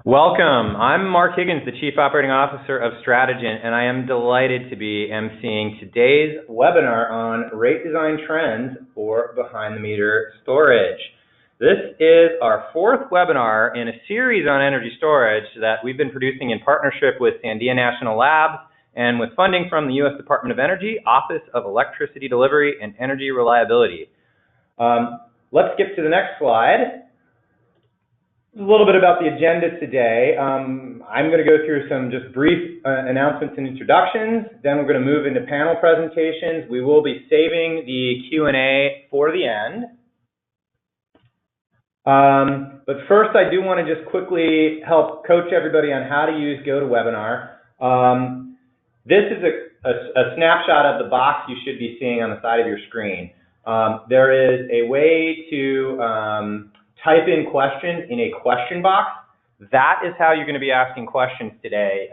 Welcome. I'm Mark Higgins, the Chief Operating Officer of Strategent, and I am delighted to be emceeing today's webinar on rate design trends for behind-the-meter storage. This is our fourth webinar in a series on energy storage that we've been producing in partnership with Sandia National Labs and with funding from the U.S. Department of Energy, Office of Electricity Delivery and Energy Reliability. Let's skip to the next slide. A little bit about the agenda today. I'm going to go through some just brief announcements and introductions. Then we're going to move into panel presentations. We will be saving the Q&A for the end. But first, I do want to just quickly help coach everybody on how to use GoToWebinar. This is a snapshot of the box you should be seeing on the side of your screen. There is a way to type in questions in a question box. That is how you're going to be asking questions today.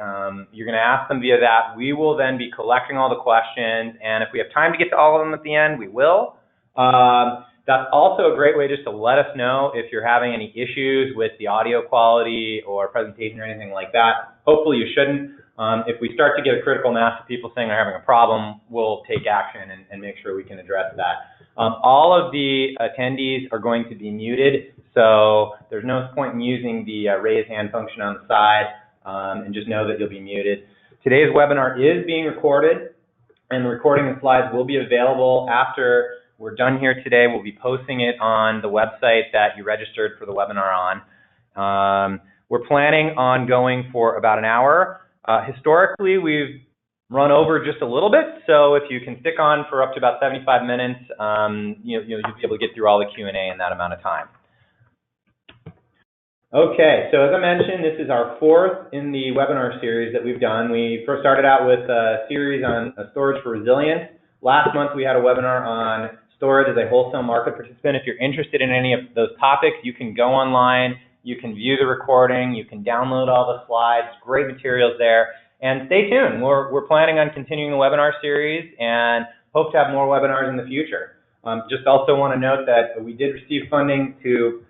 You're going to ask them via that. We will then be collecting all the questions, and if we have time to get to all of them at the end, we will. That's also a great way just to let us know if you're having any issues with the audio quality or presentation or anything like that. Hopefully you shouldn't. If we start to get a critical mass of people saying they're having a problem, we'll take action and make sure we can address that. All of the attendees are going to be muted, so there's no point in using the raise hand function on the side, and just know that you'll be muted. Today's webinar is being recorded, and the recording and slides will be available after we're done here today. We'll be posting it on the website that you registered for the webinar on. We're planning on going for about an hour. Historically, we've run over just a little bit, so if you can stick on for up to about 75 minutes, you'll be able to get through all the Q&A in that amount of time. Okay, so as I mentioned, this is our fourth in the webinar series that we've done. We first started out with a series on storage for resilience. Last month, we had a webinar on storage as a wholesale market participant. If you're interested in any of those topics, you can go online, you can view the recording, you can download all the slides, great materials there. And stay tuned. We're planning on continuing the webinar series and hope to have more webinars in the future. Just also want to note that we did receive funding to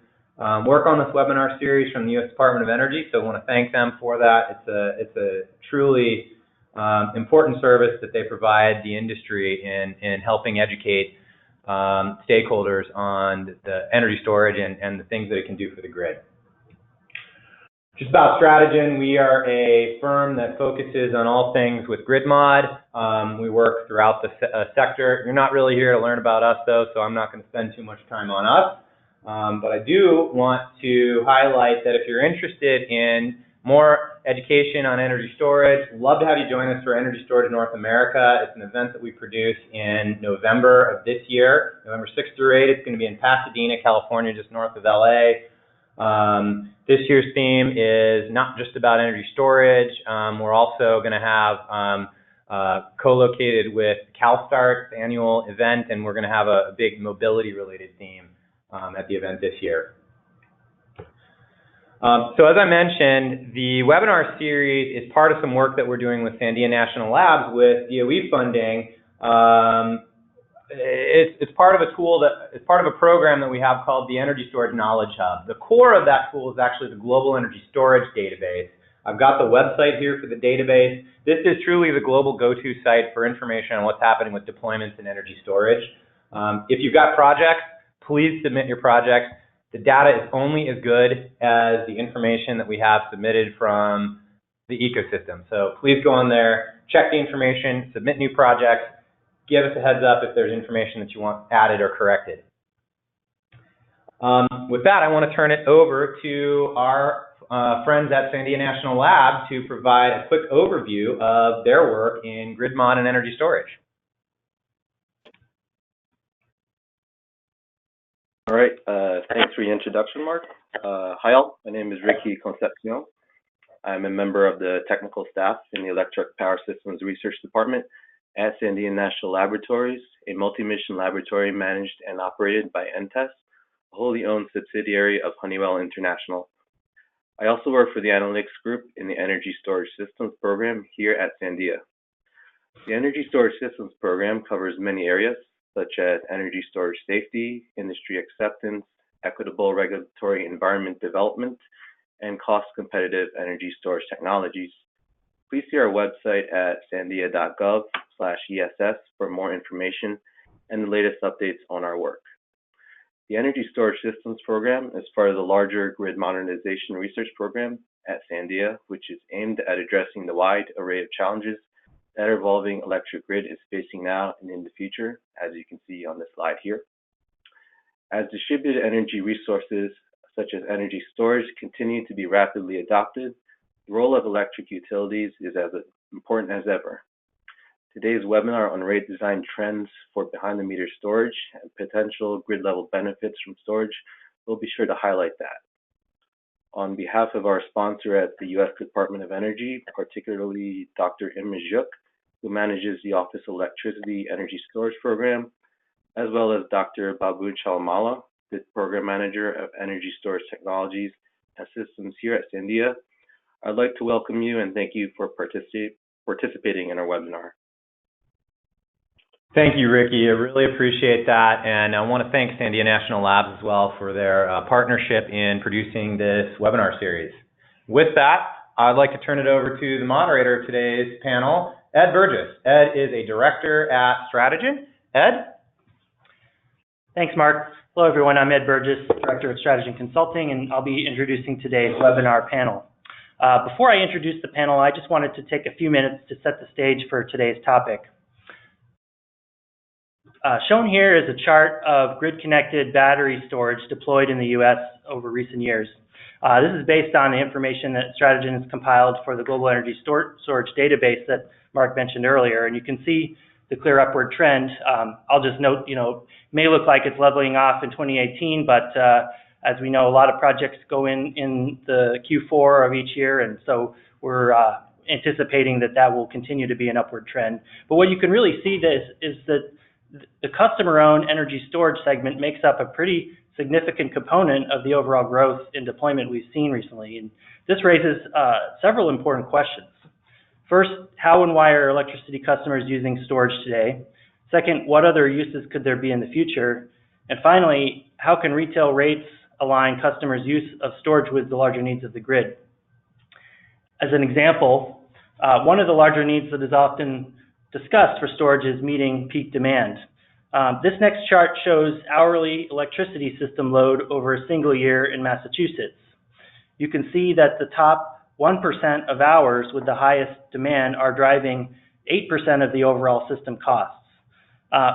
work on this webinar series from the U.S. Department of Energy, so I want to thank them for that. It's a truly important service that they provide the industry in helping educate stakeholders on the energy storage and the things that it can do for the grid. Just about Strategent, we are a firm that focuses on all things with grid mod. We work throughout the sector. You're not really here to learn about us, though, so I'm not going to spend too much time on us. But I do want to highlight that if you're interested in more education on energy storage, love to have you join us for Energy Storage North America. It's an event that we produce in November of this year, November 6th through 8th. It's going to be in Pasadena, California, just north of LA. This year's theme is not just about energy storage. We're also going to have co-located with CalSTART's annual event, and we're going to have a big mobility-related theme at the event this year. So as I mentioned, the webinar series is part of some work that we're doing with Sandia National Labs with DOE funding. It's part of a tool it's part of a program that we have called the Energy Storage Knowledge Hub. The core of that tool is actually the Global Energy Storage Database. I've got the website here for the database. This is truly the global go-to site for information on what's happening with deployments in energy storage. If you've got projects, please submit your projects. The data is only as good as the information that we have submitted from the ecosystem. So please go on there, check the information, submit new projects. Give us a heads up if there's information that you want added or corrected. With that, I want to turn it over to our friends at Sandia National Lab to provide a quick overview of their work in grid mod and energy storage. All right, thanks for your introduction, Mark. Hi all, my name is Ricky Concepcion. I'm a member of the technical staff in the Electric Power Systems Research Department at Sandia National Laboratories, a multi-mission laboratory managed and operated by NTES, a wholly owned subsidiary of Honeywell International. I also work for the Analytics Group in the Energy Storage Systems program here at Sandia. The Energy Storage Systems program covers many areas, such as energy storage safety, industry acceptance, equitable regulatory environment development, and cost-competitive energy storage technologies. Please see our website at sandia.gov/ESS for more information and the latest updates on our work. The Energy Storage Systems Program is part of the larger Grid Modernization Research Program at Sandia, which is aimed at addressing the wide array of challenges that our evolving electric grid is facing now and in the future, as you can see on the slide here. As distributed energy resources such as energy storage continue to be rapidly adopted, the role of electric utilities is as important as ever. Today's webinar on rate design trends for behind-the-meter storage and potential grid-level benefits from storage will be sure to highlight that. On behalf of our sponsor at the U.S. Department of Energy, particularly Dr. Imre Gyuk, who manages the Office of Electricity Energy Storage Program, as well as Dr. Babu Chalamala, the Program Manager of Energy Storage Technologies and Systems here at Sandia, I'd like to welcome you and thank you for participating in our webinar. Thank you, Ricky. I really appreciate that, and I want to thank Sandia National Labs as well for their partnership in producing this webinar series. With that, I'd like to turn it over to the moderator of today's panel, Ed Burgess. Ed is a director at Stratagen. Ed? Thanks, Mark. Hello, everyone. I'm Ed Burgess, Director of Stratagen Consulting, and I'll be introducing today's webinar panel. Before I introduce the panel, I just wanted to take a few minutes to set the stage for today's topic. Shown here is a chart of grid-connected battery storage deployed in the U.S. over recent years. This is based on the information that Stratagen has compiled for the Global Energy Storage Database that Mark mentioned earlier, and you can see the clear upward trend. I'll just note, it may look like it's leveling off in 2018, but as we know, a lot of projects go in the Q4 of each year, and so we're anticipating that will continue to be an upward trend. But what you can really see is that the customer-owned energy storage segment makes up a pretty significant component of the overall growth in deployment we've seen recently. And this raises several important questions. First, how and why are electricity customers using storage today? Second, what other uses could there be in the future? And finally, how can retail rates align customers' use of storage with the larger needs of the grid? As an example, one of the larger needs that is often discussed for storage is meeting peak demand. This next chart shows hourly electricity system load over a single year in Massachusetts. You can see that the top 1% of hours with the highest demand are driving 8% of the overall system costs.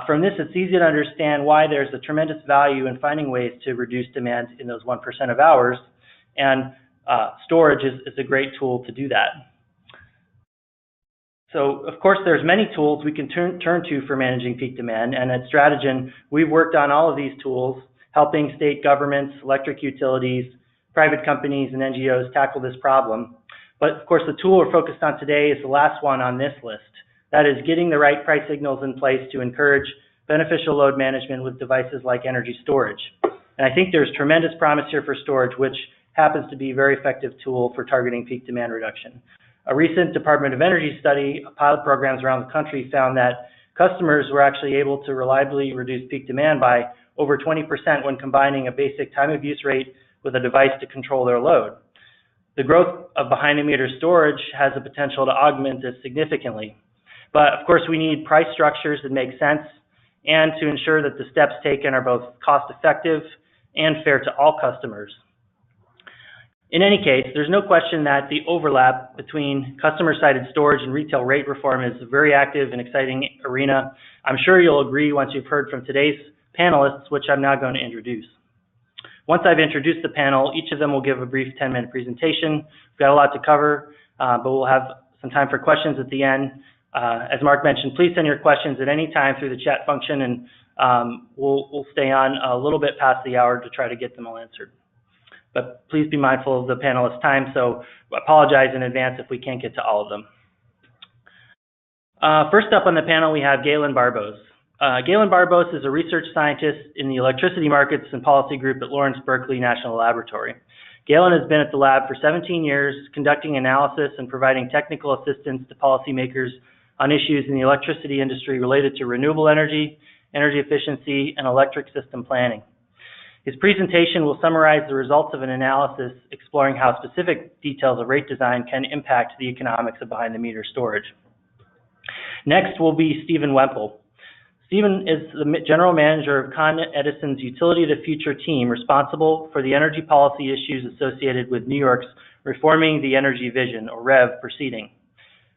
From this, it's easy to understand why there's a tremendous value in finding ways to reduce demand in those 1% of hours, and storage is a great tool to do that. So, of course, there's many tools we can turn to for managing peak demand, and at Stratagen, we've worked on all of these tools, helping state governments, electric utilities, private companies, and NGOs tackle this problem. But, of course, the tool we're focused on today is the last one on this list. That is getting the right price signals in place to encourage beneficial load management with devices like energy storage. And I think there's tremendous promise here for storage, which happens to be a very effective tool for targeting peak demand reduction. A recent Department of Energy study of pilot programs around the country found that customers were actually able to reliably reduce peak demand by over 20% when combining a basic time of use rate with a device to control their load. The growth of behind-the-meter storage has the potential to augment this significantly. But of course, we need price structures that make sense and to ensure that the steps taken are both cost-effective and fair to all customers. In any case, there's no question that the overlap between customer-sided storage and retail rate reform is a very active and exciting arena. I'm sure you'll agree once you've heard from today's panelists, which I'm now going to introduce. Once I've introduced the panel, each of them will give a brief 10-minute presentation. We've got a lot to cover, but we'll have some time for questions at the end. As Mark mentioned, please send your questions at any time through the chat function, and we'll stay on a little bit past the hour to try to get them all answered. But please be mindful of the panelists' time, so I apologize in advance if we can't get to all of them. First up on the panel, we have Galen Barbos. Galen Barbos is a research scientist in the electricity markets and policy group at Lawrence Berkeley National Laboratory. Galen has been at the lab for 17 years, conducting analysis and providing technical assistance to policymakers on issues in the electricity industry related to renewable energy, energy efficiency, and electric system planning. His presentation will summarize the results of an analysis exploring how specific details of rate design can impact the economics of behind-the-meter storage. Next will be Stephen Wemple. Stephen is the General Manager of Con Edison's Utility of the Future team, responsible for the energy policy issues associated with New York's Reforming the Energy Vision, or REV, proceeding.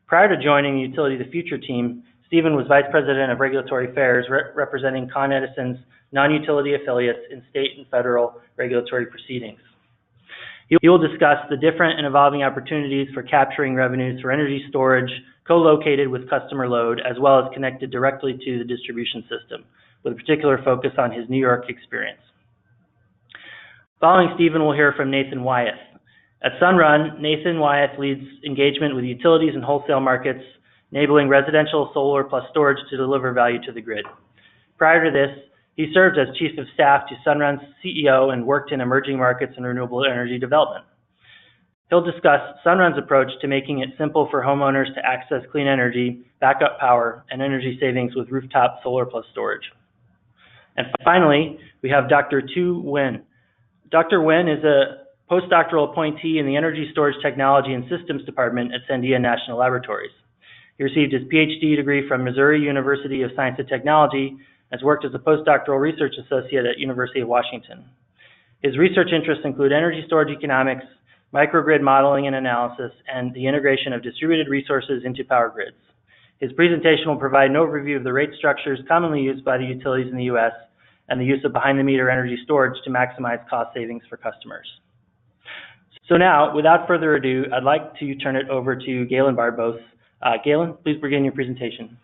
Prior to joining the Utility of the Future team, Stephen was Vice President of Regulatory Affairs, representing Con Edison's non-utility affiliates in state and federal regulatory proceedings. He will discuss the different and evolving opportunities for capturing revenues for energy storage co-located with customer load, as well as connected directly to the distribution system, with a particular focus on his New York experience. Following Stephen, we'll hear from Nathan Wyeth. At Sunrun, Nathan Wyeth leads engagement with utilities and wholesale markets, enabling residential solar plus storage to deliver value to the grid. Prior to this, he served as Chief of Staff to Sunrun's CEO and worked in emerging markets and renewable energy development. He'll discuss Sunrun's approach to making it simple for homeowners to access clean energy, backup power, and energy savings with rooftop solar plus storage. And finally, we have Dr. Tu Nguyen. Dr. Nguyen is a postdoctoral appointee in the Energy Storage Technology and Systems Department at Sandia National Laboratories. He received his PhD degree from Missouri University of Science and Technology, has worked as a postdoctoral research associate at University of Washington. His research interests include energy storage economics, microgrid modeling and analysis, and the integration of distributed resources into power grids. His presentation will provide an overview of the rate structures commonly used by the utilities in the U.S. and the use of behind-the-meter energy storage to maximize cost savings for customers. So now, without further ado, I'd like to turn it over to Galen Barbos. Galen, please begin your presentation.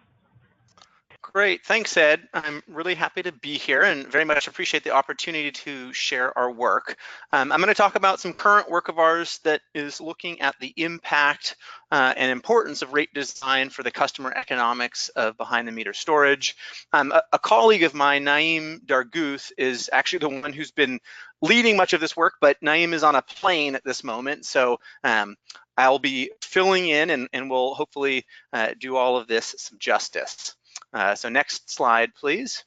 Great, thanks, Ed. I'm really happy to be here and very much appreciate the opportunity to share our work. I'm going to talk about some current work of ours that is looking at the impact and importance of rate design for the customer economics of behind-the-meter storage. A colleague of mine, Naeem Dargouth, is actually the one who's been leading much of this work, but Naeem is on a plane at this moment, so I'll be filling in and we'll hopefully do all of this some justice. So next slide, please.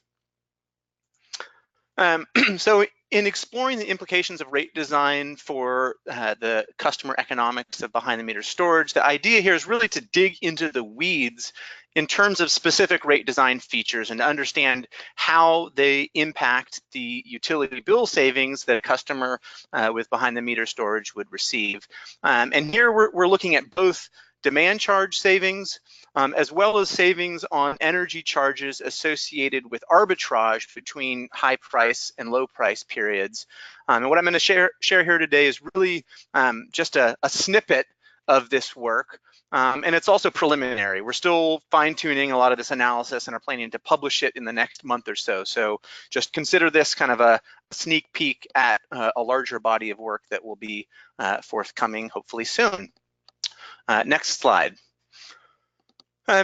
So in exploring the implications of rate design for the customer economics of behind-the-meter storage, the idea here is really to dig into the weeds in terms of specific rate design features and to understand how they impact the utility bill savings that a customer with behind-the-meter storage would receive. And here we're looking at both demand charge savings, as well as savings on energy charges associated with arbitrage between high price and low price periods. And what I'm going to share here today is really just a snippet of this work. And it's also preliminary. We're still fine-tuning a lot of this analysis and are planning to publish it in the next month or so. So just consider this kind of a sneak peek at a larger body of work that will be forthcoming hopefully soon. Next slide.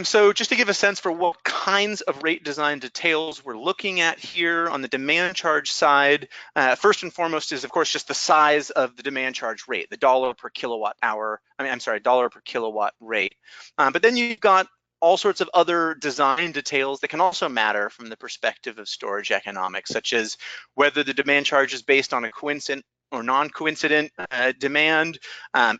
So just to give a sense for what kinds of rate design details we're looking at here on the demand charge side, first and foremost is of course just the size of the demand charge rate, the dollar per kilowatt hour, dollar per kilowatt rate. But then you've got all sorts of other design details that can also matter from the perspective of storage economics, such as whether the demand charge is based on a coincident or non-coincident demand,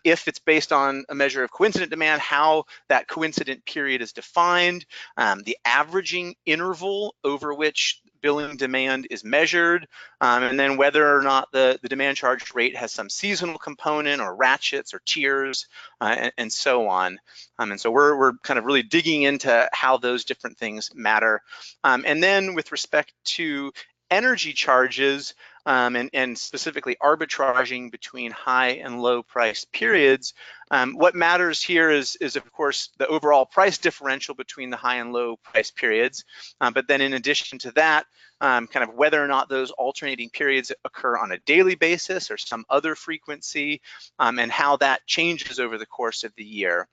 if it's based on a measure of coincident demand, how that coincident period is defined, the averaging interval over which billing demand is measured, and then whether or not the demand charge rate has some seasonal component or ratchets or tiers, and so on. And so we're kind of really digging into how those different things matter. And then with respect to energy charges, and specifically arbitraging between high and low price periods, what matters here is of course the overall price differential between the high and low price periods, but then in addition to that, kind of whether or not those alternating periods occur on a daily basis or some other frequency, and how that changes over the course of the year.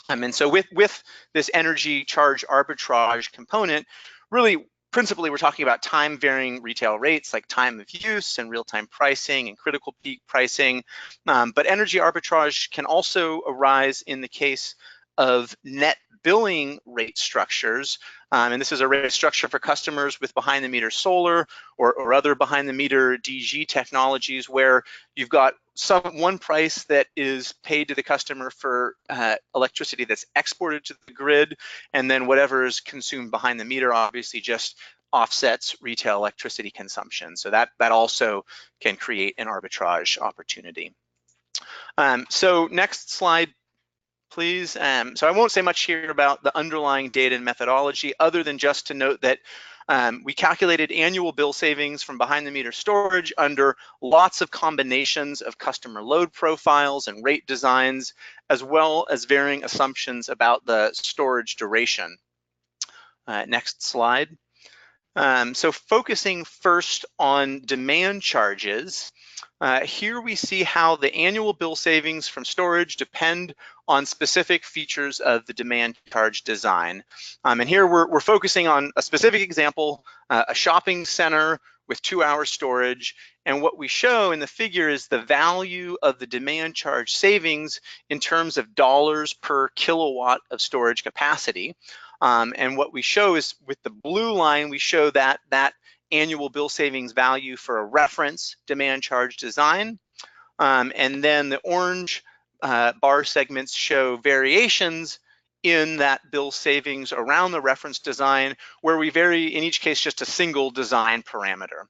And so with this energy charge arbitrage component, really principally, we're talking about time-varying retail rates like time of use and real-time pricing and critical peak pricing. But energy arbitrage can also arise in the case of net billing rate structures. And this is a rate structure for customers with behind-the-meter solar or other behind-the-meter DG technologies, where you've got one price that is paid to the customer for electricity that's exported to the grid, and then whatever is consumed behind the meter obviously just offsets retail electricity consumption. So that also can create an arbitrage opportunity. So next slide, please. So I won't say much here about the underlying data and methodology, other than just to note that we calculated annual bill savings from behind the meter storage under lots of combinations of customer load profiles and rate designs, as well as varying assumptions about the storage duration. Next slide. So focusing first on demand charges, here we see how the annual bill savings from storage depend on specific features of the demand charge design. And here we're focusing on a specific example, a shopping center with 2-hour storage. And what we show in the figure is the value of the demand charge savings in terms of dollars per kilowatt of storage capacity. And what we show is, with the blue line, we show that annual bill savings value for a reference demand charge design. And then the orange bar segments show variations in that bill savings around the reference design, where we vary, in each case, just a single design parameter.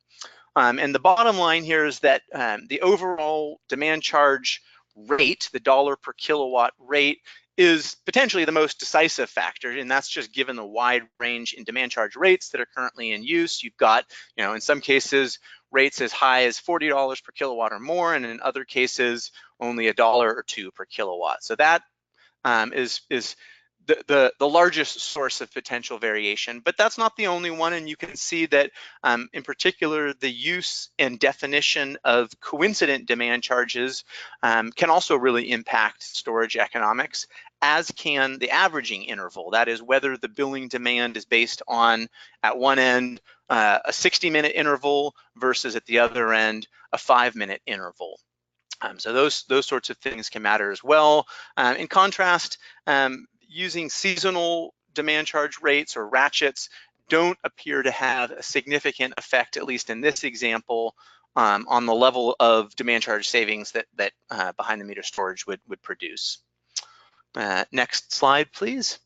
And the bottom line here is that the overall demand charge rate, the dollar per kilowatt rate, is potentially the most decisive factor, and that's just given the wide range in demand charge rates that are currently in use. You've got, in some cases, rates as high as $40 per kilowatt or more, and in other cases, only $1 or $2 per kilowatt. So that is the largest source of potential variation, but that's not the only one. And you can see that in particular, the use and definition of coincident demand charges can also really impact storage economics, as can the averaging interval. That is, whether the billing demand is based on, at one end, a 60-minute interval versus at the other end, a 5-minute interval. So those sorts of things can matter as well. In contrast, using seasonal demand charge rates or ratchets don't appear to have a significant effect, at least in this example, on the level of demand charge savings that behind the meter storage would produce. Next slide, please.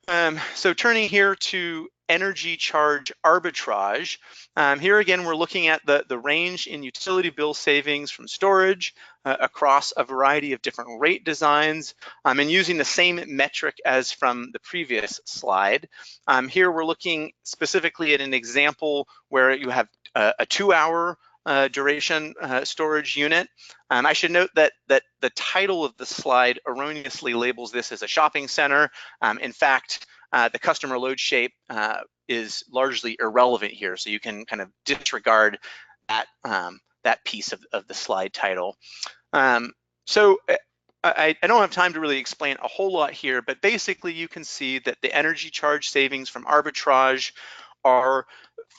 So turning here to energy charge arbitrage. Here again, we're looking at the range in utility bill savings from storage across a variety of different rate designs, and using the same metric as from the previous slide. Here we're looking specifically at an example where you have a 2-hour duration storage unit. I should note that the title of the slide erroneously labels this as a shopping center. In fact, the customer load shape is largely irrelevant here, so you can kind of disregard that piece of the slide title. So I don't have time to really explain a whole lot here, but basically you can see that the energy charge savings from arbitrage are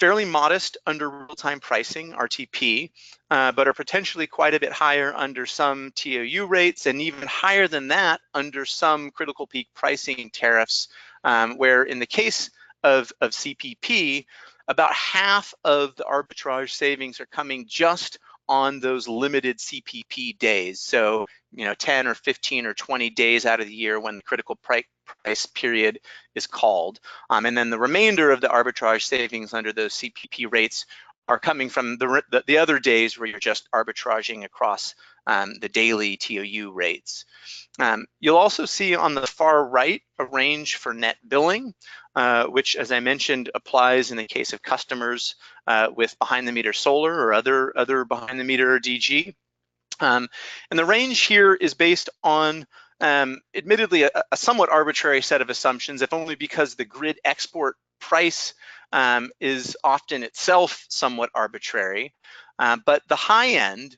fairly modest under real-time pricing, RTP, but are potentially quite a bit higher under some TOU rates, and even higher than that under some critical peak pricing tariffs, where in the case of CPP, about half of the arbitrage savings are coming just on those limited CPP days. So, 10 or 15 or 20 days out of the year when the critical price period is called. And then the remainder of the arbitrage savings under those CPP rates are coming from the other days where you're just arbitraging across the daily TOU rates. You'll also see on the far right a range for net billing, which, as I mentioned, applies in the case of customers with behind-the-meter solar or other behind-the-meter DG. And the range here is based on, admittedly, a somewhat arbitrary set of assumptions, if only because the grid export price is often itself somewhat arbitrary. But the high end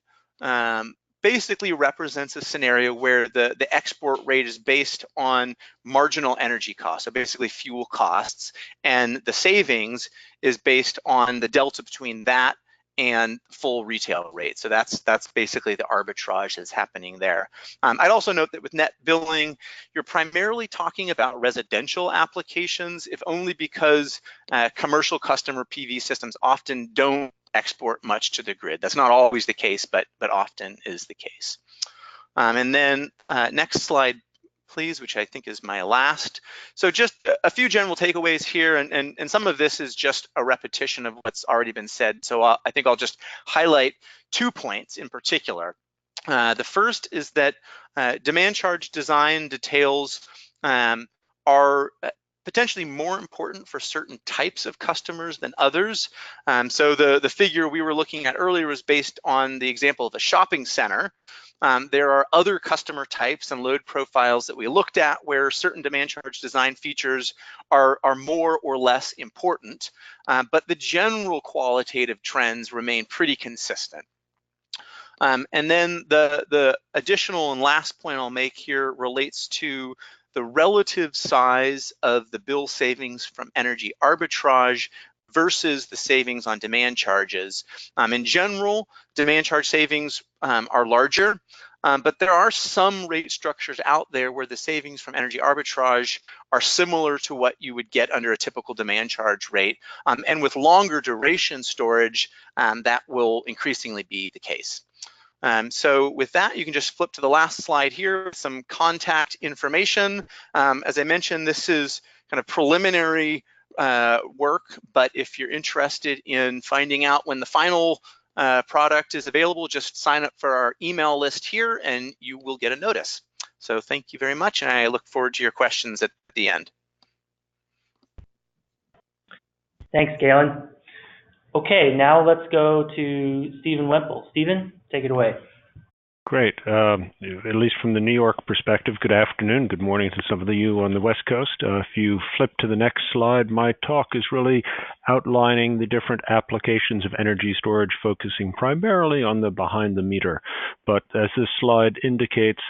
basically represents a scenario where the export rate is based on marginal energy costs, so basically fuel costs, and the savings is based on the delta between that and full retail rate. So that's basically the arbitrage that's happening there. I'd also note that with net billing, you're primarily talking about residential applications, if only because commercial customer PV systems often don't export much to the grid. That's not always the case, but often is the case. And then next slide, please, which I think is my last. So just a few general takeaways here, and some of this is just a repetition of what's already been said. So I think I'll just highlight 2 points in particular. The first is that demand charge design details are potentially more important for certain types of customers than others. So the figure we were looking at earlier was based on the example of a shopping center. There are other customer types and load profiles that we looked at where certain demand charge design features are more or less important, but the general qualitative trends remain pretty consistent. And then the additional and last point I'll make here relates to the relative size of the bill savings from energy arbitrage versus the savings on demand charges. In general, demand charge savings are larger, but there are some rate structures out there where the savings from energy arbitrage are similar to what you would get under a typical demand charge rate. And with longer duration storage, that will increasingly be the case. So with that, you can just flip to the last slide here, some contact information. As I mentioned, this is kind of preliminary work, but if you're interested in finding out when the final product is available, just sign up for our email list here and you will get a notice. So thank you very much, and I look forward to your questions at the end. Thanks, Galen. Okay, now let's go to Stephen Wemple. Stephen, take it away. Great. At least from the New York perspective, good afternoon, good morning to some of you on the West Coast. If you flip to the next slide, my talk is really outlining the different applications of energy storage, focusing primarily on the behind the meter. But as this slide indicates,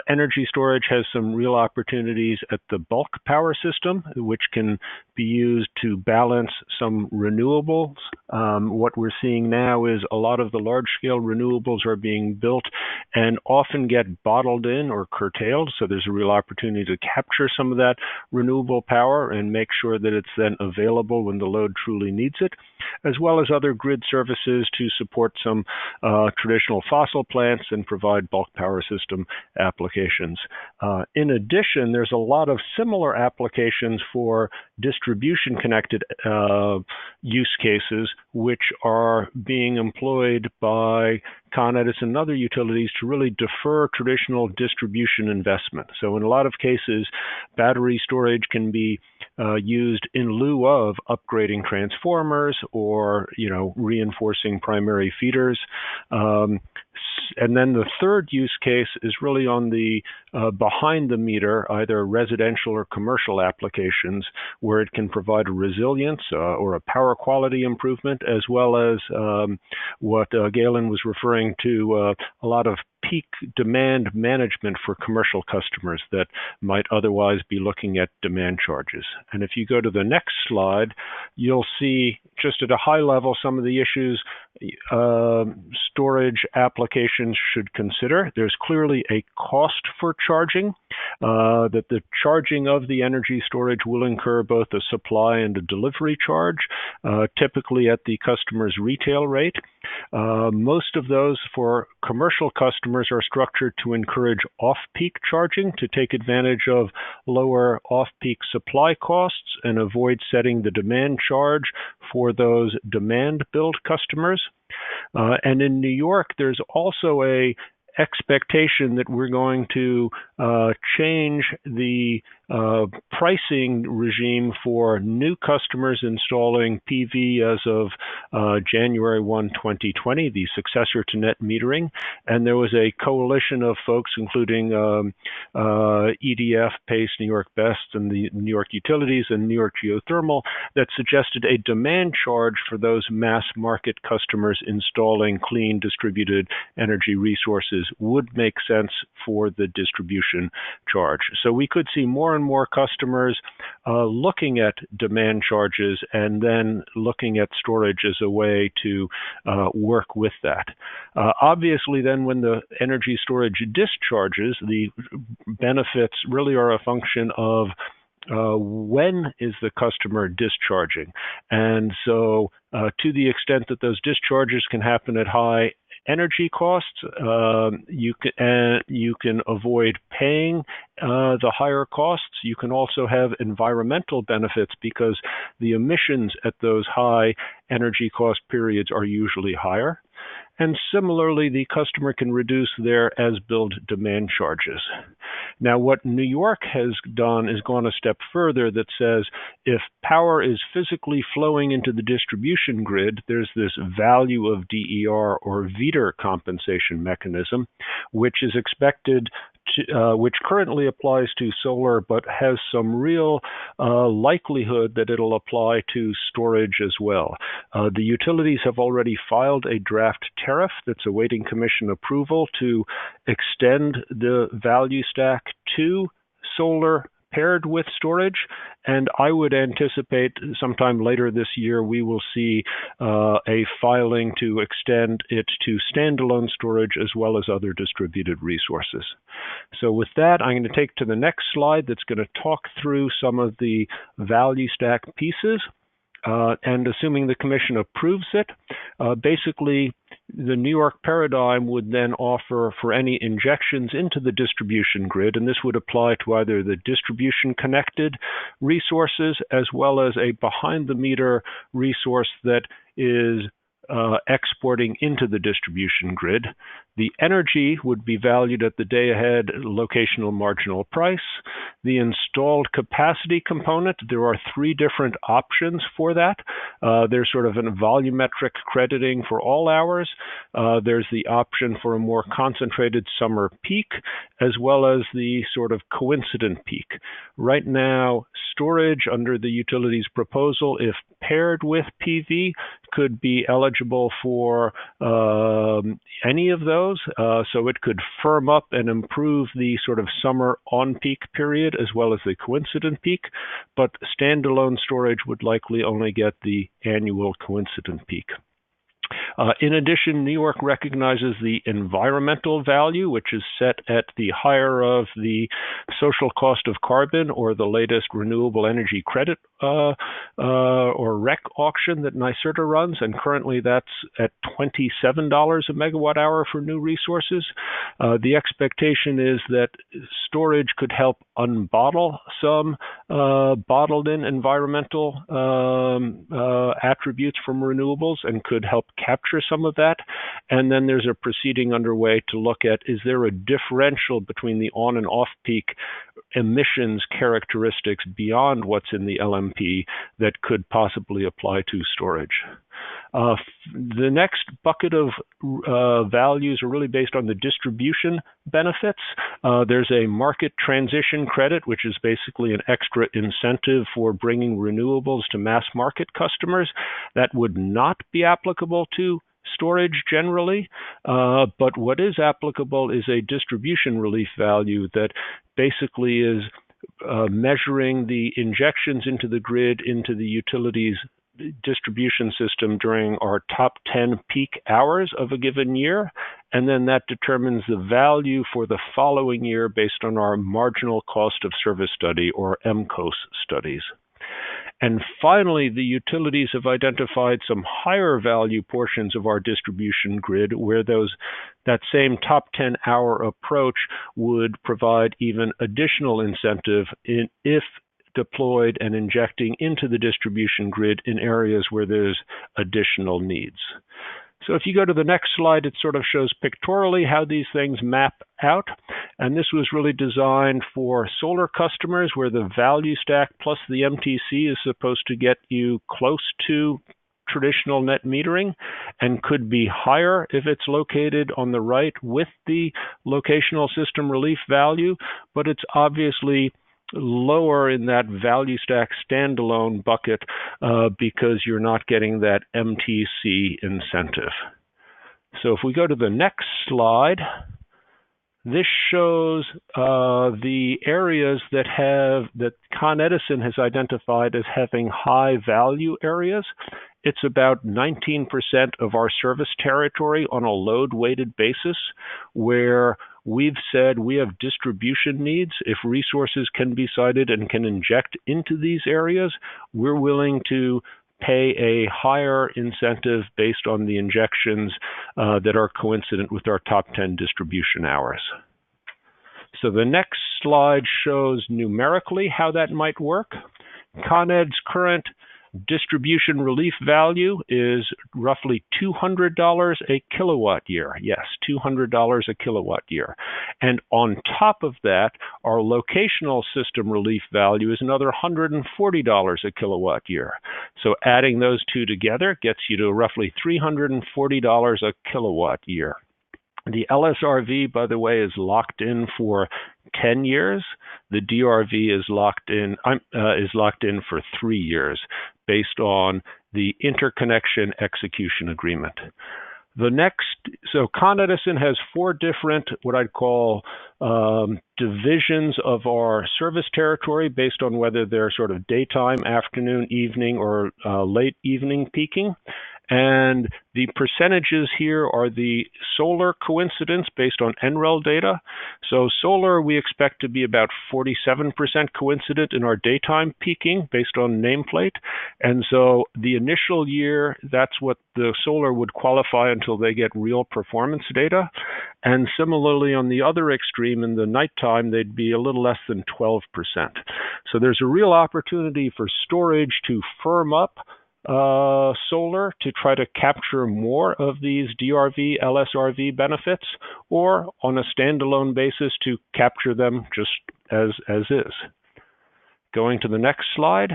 energy storage has some real opportunities at the bulk power system, which can be used to balance some renewables. What we're seeing now is a lot of the large-scale renewables are being built and often get bottled in or curtailed. So there's a real opportunity to capture some of that renewable power and make sure that it's then available when the load truly needs it, as well as other grid services to support some traditional fossil plants and provide bulk power system applications. In addition, there's a lot of similar applications for distribution connected use cases, which are being employed by Con Edison and other utilities to really defer traditional distribution investment. So in a lot of cases, battery storage can be used in lieu of upgrading transformers or, reinforcing primary feeders. And then the third use case is really on the behind the meter, either residential or commercial applications, where it can provide a resilience or a power quality improvement, as well as what Galen was referring to, a lot of peak demand management for commercial customers that might otherwise be looking at demand charges. And if you go to the next slide, you'll see just at a high level some of the issues storage applications should consider. There's clearly a cost for charging, that the charging of the energy storage will incur both a supply and a delivery charge, typically at the customer's retail rate. Most of those for commercial customers are structured to encourage off-peak charging to take advantage of lower off-peak supply costs and avoid setting the demand charge for those demand-billed customers. And in New York, there's also a expectation that we're going to change the pricing regime for new customers installing PV as of January 1, 2020, the successor to net metering. And there was a coalition of folks, including EDF, PACE, New York Best, and the New York Utilities and New York Geothermal, that suggested a demand charge for those mass market customers installing clean distributed energy resources would make sense for the distribution charge. So we could see more and more customers looking at demand charges and then looking at storage as a way to work with that. Obviously, then when the energy storage discharges, the benefits really are a function of when is the customer discharging. And so to the extent that those discharges can happen at high energy costs, you can avoid paying the higher costs. You can also have environmental benefits because the emissions at those high energy cost periods are usually higher. And similarly, the customer can reduce their as-billed demand charges. Now, what New York has done is gone a step further that says if power is physically flowing into the distribution grid, there's this value of DER or VETR compensation mechanism, which is expected which currently applies to solar, but has some real likelihood that it'll apply to storage as well. The utilities have already filed a draft tariff that's awaiting commission approval to extend the value stack to solar paired with storage, and I would anticipate sometime later this year we will see a filing to extend it to standalone storage as well as other distributed resources. So with that, I'm going to take to the next slide that's going to talk through some of the value stack pieces. And assuming the commission approves it, basically the New York paradigm would then offer for any injections into the distribution grid, and this would apply to either the distribution connected resources as well as a behind the meter resource that is exporting into the distribution grid. The energy would be valued at the day ahead locational marginal price. The installed capacity component, there are three different options for that. There's sort of a volumetric crediting for all hours. There's the option for a more concentrated summer peak, as well as the sort of coincident peak. Right now, storage under the utilities proposal, if paired with PV, could be eligible for any of those. So it could firm up and improve the sort of summer on-peak period as well as the coincident peak, but standalone storage would likely only get the annual coincident peak. In addition, New York recognizes the environmental value, which is set at the higher of the social cost of carbon or the latest renewable energy credit or REC auction that NYSERDA runs, and currently that's at $27 a megawatt hour for new resources. The expectation is that storage could help unbottle some bottled in environmental attributes from renewables and could help capture some of that. And then there's a proceeding underway to look at, is there a differential between the on and off peak emissions characteristics beyond what's in the LMP that could possibly apply to storage. The next bucket of values are really based on the distribution benefits. There's a market transition credit, which is basically an extra incentive for bringing renewables to mass market customers. That would not be applicable to storage generally, but what is applicable is a distribution relief value that basically is measuring the injections into the grid, into the utilities distribution system during our top 10 peak hours of a given year, and then that determines the value for the following year based on our marginal cost of service study or MCOS studies. And finally, the utilities have identified some higher value portions of our distribution grid where that same top 10 hour approach would provide even additional incentive if deployed and injecting into the distribution grid in areas where there's additional needs. So if you go to the next slide, it sort of shows pictorially how these things map out. And this was really designed for solar customers where the value stack plus the MTC is supposed to get you close to traditional net metering and could be higher if it's located on the right with the locational system relief value, but it's obviously lower in that value stack standalone bucket because you're not getting that MTC incentive. So if we go to the next slide, This shows the areas that Con Edison has identified as having high value areas. It's about 19% of our service territory on a load-weighted basis, where we've said we have distribution needs. If resources can be sited and can inject into these areas, we're willing to pay a higher incentive based on the injections that are coincident with our top 10 distribution hours. So the next slide shows numerically how that might work. Con Ed's current distribution relief value is roughly $200 a kilowatt year. Yes, $200 a kilowatt year. And on top of that, our locational system relief value is another $140 a kilowatt year. So adding those two together gets you to roughly $340 a kilowatt year. The LSRV, by the way, is locked in for 10 years. The DRV is locked in for 3 years, based on the interconnection execution agreement. So Con Edison has 4 different, what I'd call divisions of our service territory based on whether they're sort of daytime, afternoon, evening, or late evening peaking. And the percentages here are the solar coincidence based on NREL data. So solar, we expect to be about 47% coincident in our daytime peaking based on nameplate. And so the initial year, that's what the solar would qualify until they get real performance data. And similarly, on the other extreme, in the nighttime, they'd be a little less than 12%. So there's a real opportunity for storage to firm up solar to try to capture more of these DRV, LSRV benefits, or on a standalone basis to capture them just as is. Going to the next slide.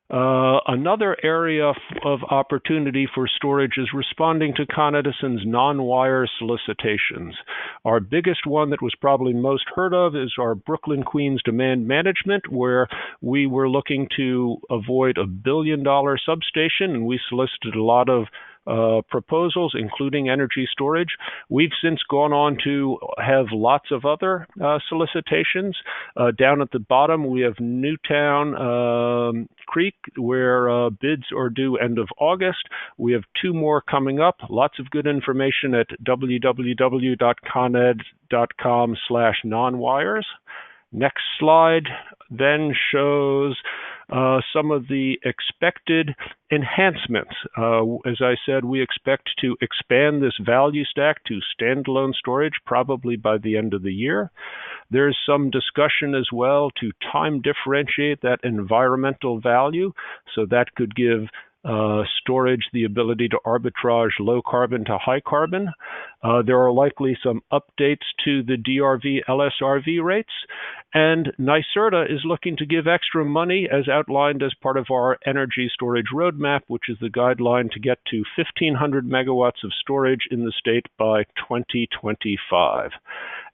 Another area of opportunity for storage is responding to Con Edison's non-wire solicitations. Our biggest one that was probably most heard of is our Brooklyn, Queens demand management, where we were looking to avoid $1 billion substation, and we solicited a lot of proposals, including energy storage. We've since gone on to have lots of other solicitations. Down at the bottom, we have Newtown Creek, where bids are due end of August. We have 2 more coming up. Lots of good information at www.coned.com/nonwires. Next slide then shows some of the expected enhancements. As I said, we expect to expand this value stack to standalone storage probably by the end of the year. There's some discussion as well to time differentiate that environmental value, so that could give storage the ability to arbitrage low carbon to high carbon. There are likely some updates to the DRV LSRV rates, and NYSERDA is looking to give extra money as outlined as part of our energy storage roadmap, which is the guideline to get to 1,500 megawatts of storage in the state by 2025.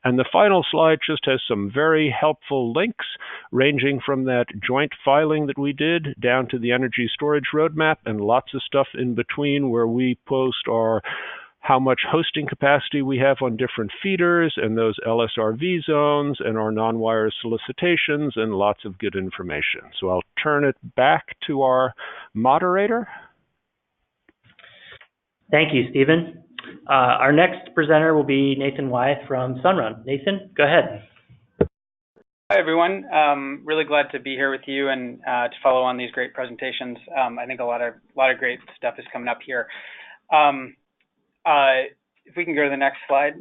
And the final slide just has some very helpful links, ranging from that joint filing that we did down to the energy storage roadmap, and lots of stuff in between where we post our how much hosting capacity we have on different feeders and those LSRV zones and our non-wire solicitations, and lots of good information. So I'll turn it back to our moderator. Thank you, Stephen. Our next presenter will be Nathan Wyeth from Sunrun. Nathan, go ahead. Hi, everyone. Really glad to be here with you and to follow on these great presentations. I think a lot of great stuff is coming up here. If we can go to the next slide.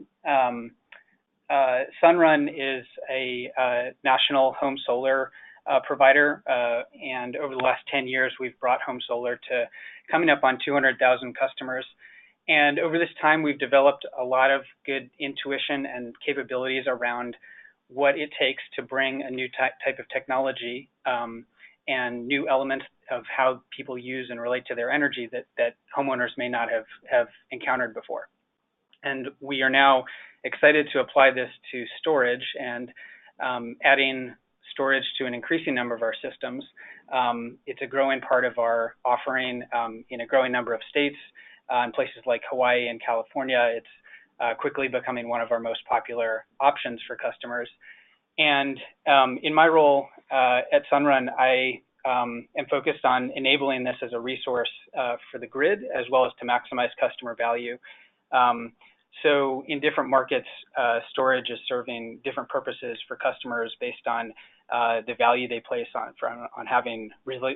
Sunrun is a national home solar provider, and over the last 10 years, we've brought home solar to coming up on 200,000 customers. And over this time, we've developed a lot of good intuition and capabilities around what it takes to bring a new type of technology and new elements of how people use and relate to their energy that homeowners may not have encountered before. And we are now excited to apply this to storage and adding storage to an increasing number of our systems. It's a growing part of our offering in a growing number of states. In places like Hawaii and California, it's quickly becoming one of our most popular options for customers. And in my role at Sunrun, I am focused on enabling this as a resource for the grid, as well as to maximize customer value. So in different markets, storage is serving different purposes for customers based on the value they place on having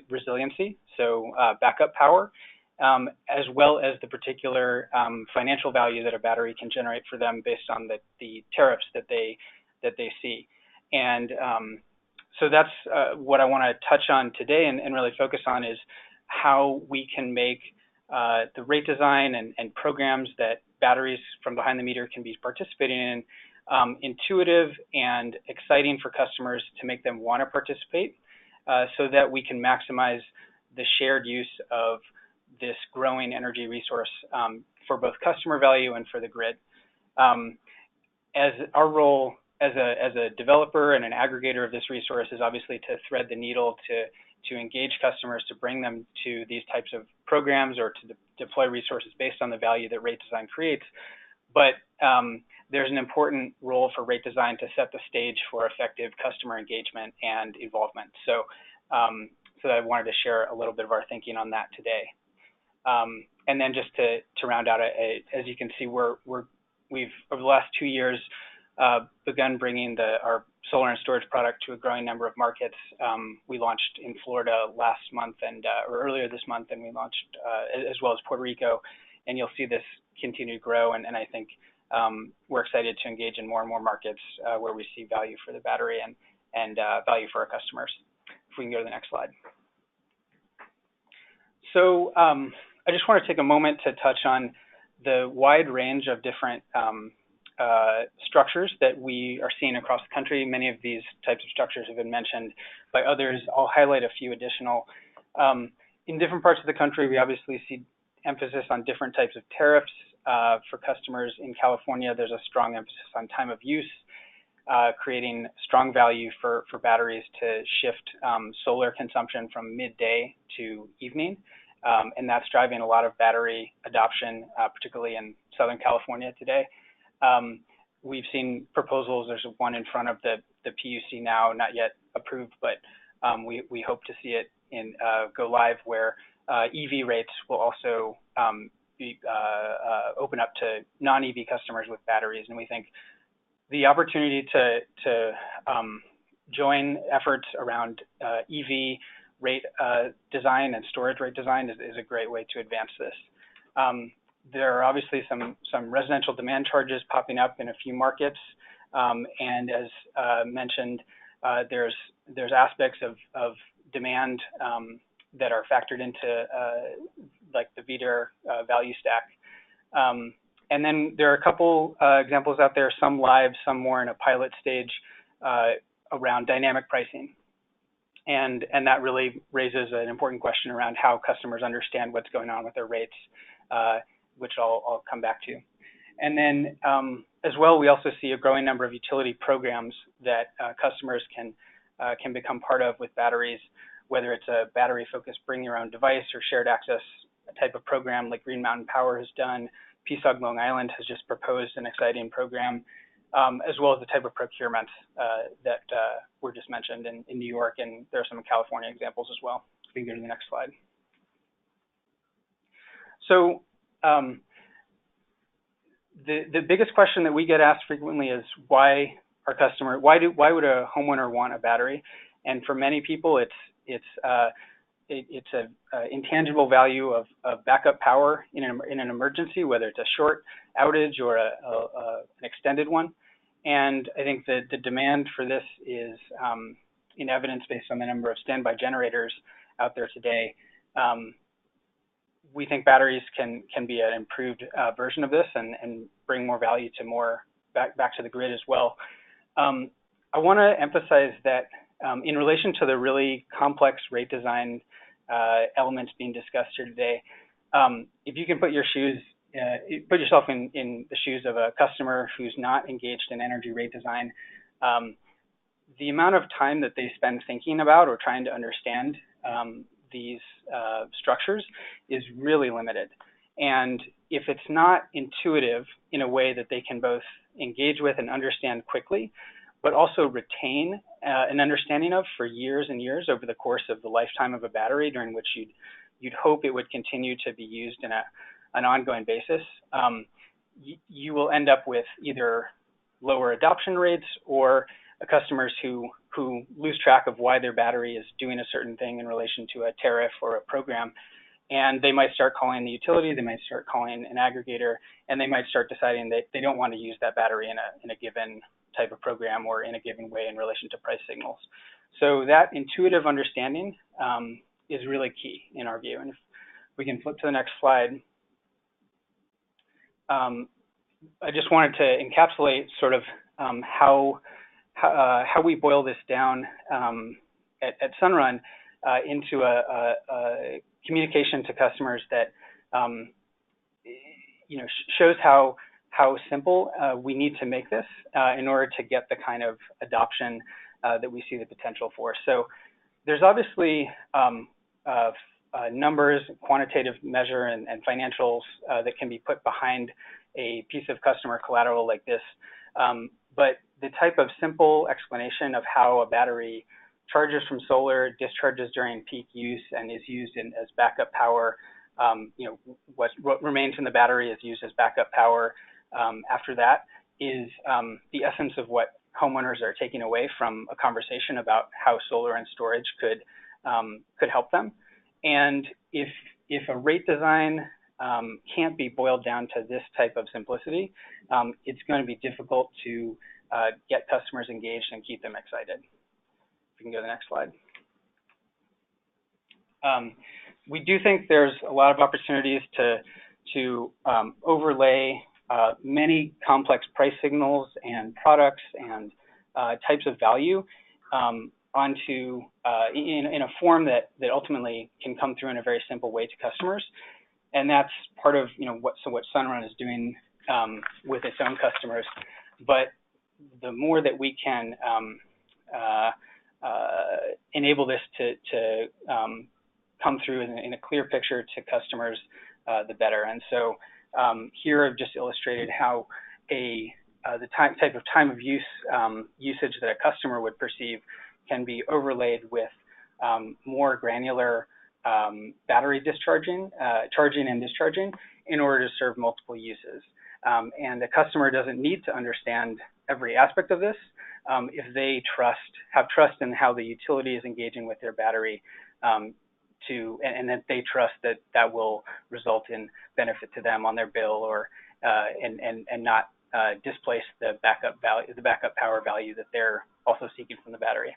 resiliency, so backup power, as well as the particular financial value that a battery can generate for them based on the tariffs that they see. And so that's what I want to touch on today and really focus on is how we can make the rate design and programs that batteries from behind the meter can be participating in intuitive and exciting for customers to make them want to participate so that we can maximize the shared use of this growing energy resource for both customer value and for the grid. As our role as a developer and an aggregator of this resource is obviously to thread the needle to engage customers, to bring them to these types of programs or to deploy resources based on the value that rate design creates. But there's an important role for rate design to set the stage for effective customer engagement and involvement. So I wanted to share a little bit of our thinking on that today. And then just to round out, as you can see, we've over the last 2 years begun bringing our solar and storage product to a growing number of markets. We launched in Florida last month or earlier this month, and we launched as well as Puerto Rico. And you'll see this continue to grow. And I think we're excited to engage in more and more markets where we see value for the battery and value for our customers. If we can go to the next slide. So I just want to take a moment to touch on the wide range of different structures that we are seeing across the country. Many of these types of structures have been mentioned by others. I'll highlight a few additional. In different parts of the country, we obviously see emphasis on different types of tariffs. For customers in California, there's a strong emphasis on time of use, creating strong value for batteries to shift solar consumption from midday to evening. And that's driving a lot of battery adoption, particularly in Southern California today. We've seen proposals. There's one in front of the PUC now, not yet approved, but we hope to see it go live where EV rates will also be open up to non-EV customers with batteries. And we think the opportunity to join efforts around EV rate design and storage rate design is a great way to advance this. There are obviously some residential demand charges popping up in a few markets, and as mentioned, there's aspects of demand that are factored into like the VDER value stack. And then there are a couple examples out there, some live, some more in a pilot stage around dynamic pricing. And that really raises an important question around how customers understand what's going on with their rates, which I'll come back to. And then as well, we also see a growing number of utility programs that customers can become part of with batteries, whether it's a battery-focused bring your own device or shared access type of program like Green Mountain Power has done. PSOG Long Island has just proposed an exciting program, as well as the type of procurements that were just mentioned in New York, and there are some California examples as well. We can go to the next slide. So the biggest question that we get asked frequently is why would a homeowner want a battery? And for many people, it's an intangible value of backup power in an emergency, whether it's a short outage or an extended one. And I think that the demand for this is in evidence based on the number of standby generators out there today. We think batteries can be an improved version of this and bring more value to back to the grid as well. I want to emphasize that in relation to the really complex rate design elements being discussed here today, if you can put yourself in the shoes of a customer who's not engaged in energy rate design, the amount of time that they spend thinking about or trying to understand these structures is really limited. And if it's not intuitive in a way that they can both engage with and understand quickly, but also retain an understanding of for years and years over the course of the lifetime of a battery, during which you'd hope it would continue to be used in an ongoing basis, you will end up with either lower adoption rates or customers who lose track of why their battery is doing a certain thing in relation to a tariff or a program. And they might start calling the utility, they might start calling an aggregator, and they might start deciding that they don't want to use that battery in a given type of program or in a given way in relation to price signals. So that intuitive understanding is really key in our view. And if we can flip to the next slide. I just wanted to encapsulate sort of how we boil this down at Sunrun into a communication to customers that shows how simple we need to make this in order to get the kind of adoption that we see the potential for. So there's obviously numbers, quantitative measure, and financials that can be put behind a piece of customer collateral like this. But the type of simple explanation of how a battery charges from solar, discharges during peak use, and is used as backup power, what remains in the battery is used as backup power after that, is the essence of what homeowners are taking away from a conversation about how solar and storage could help them. And if a rate design can't be boiled down to this type of simplicity, it's going to be difficult to get customers engaged and keep them excited. If we can go to the next slide. We do think there's a lot of opportunities to overlay many complex price signals and products and types of value onto in a form that ultimately can come through in a very simple way to customers. And that's part of what Sunrun is doing with its own customers. But the more that we can enable this to come through in a clear picture to customers, the better. And so here I've just illustrated how the type of time of use usage that a customer would perceive can be overlaid with more granular battery discharging, charging and discharging in order to serve multiple uses. And the customer doesn't need to understand every aspect of this if they have trust in how the utility is engaging with their battery, and that they trust that will result in benefit to them on their bill, or and not displace the backup value, the backup power value that they're also seeking from the battery.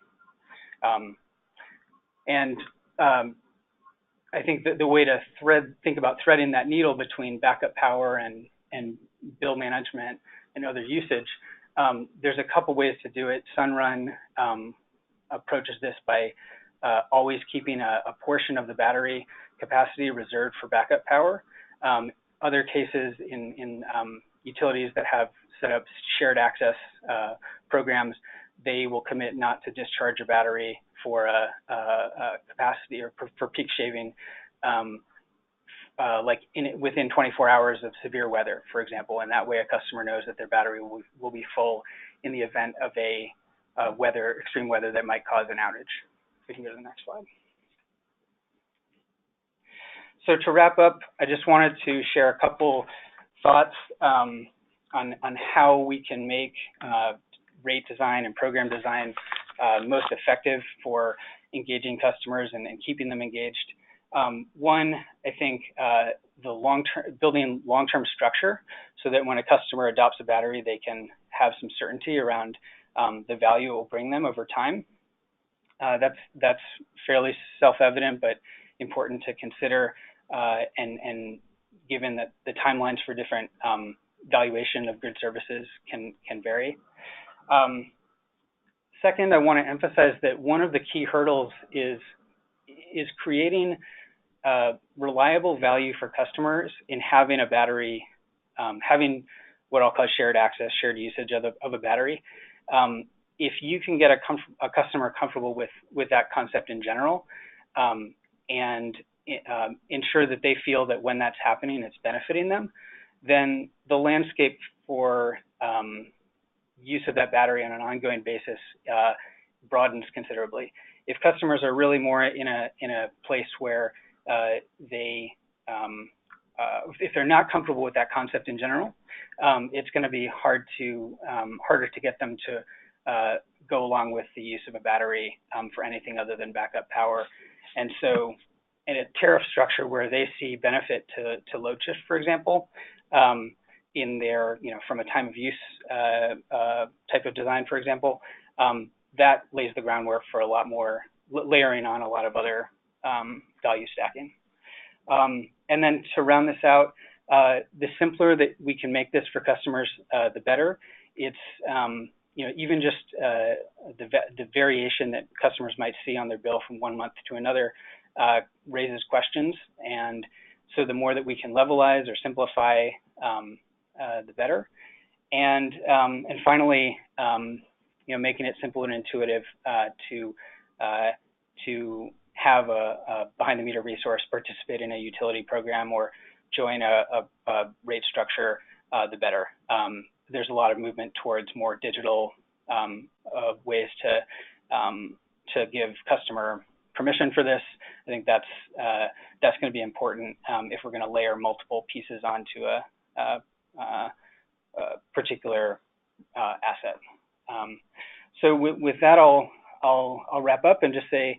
I think that the way to think about threading that needle between backup power and bill management and other usage, there's a couple ways to do it. Sunrun approaches this by always keeping a portion of the battery capacity reserved for backup power. Other cases in utilities that have set up shared access programs, they will commit not to discharge a battery for a capacity or for peak shaving, like within 24 hours of severe weather, for example. And that way a customer knows that their battery will be full in the event of a extreme weather that might cause an outage. We can go to the next slide. So to wrap up, I just wanted to share a couple thoughts on how we can make rate design and program design most effective for engaging customers and keeping them engaged. One, I think building long-term structure so that when a customer adopts a battery, they can have some certainty around the value it will bring them over time. That's fairly self-evident, but important to consider, and given that the timelines for different valuation of grid services can vary. Second, I want to emphasize that one of the key hurdles is creating reliable value for customers in having a battery, having what I'll call shared access, shared usage of a battery. If you can get a customer comfortable with that concept in general, and ensure that they feel that when that's happening, it's benefiting them, then the landscape for use of that battery on an ongoing basis broadens considerably. If customers are really more in a place where if they're not comfortable with that concept in general, it's going to be harder to get them to go along with the use of a battery for anything other than backup power. And so in a tariff structure where they see benefit to load shift, for example, in their, from a time of use type of design, for example, that lays the groundwork for a lot more layering on a lot of other value stacking. And then to round this out, the simpler that we can make this for customers, the better. It's even just the variation that customers might see on their bill from one month to another raises questions. And so the more that we can levelize or simplify, the better. And finally, making it simple and intuitive to have a behind-the-meter resource participate in a utility program or join a rate structure, the better. There's a lot of movement towards more digital ways to give customer permission for this. I think that's going to be important if we're going to layer multiple pieces onto a particular asset. So with that, I'll wrap up and just say,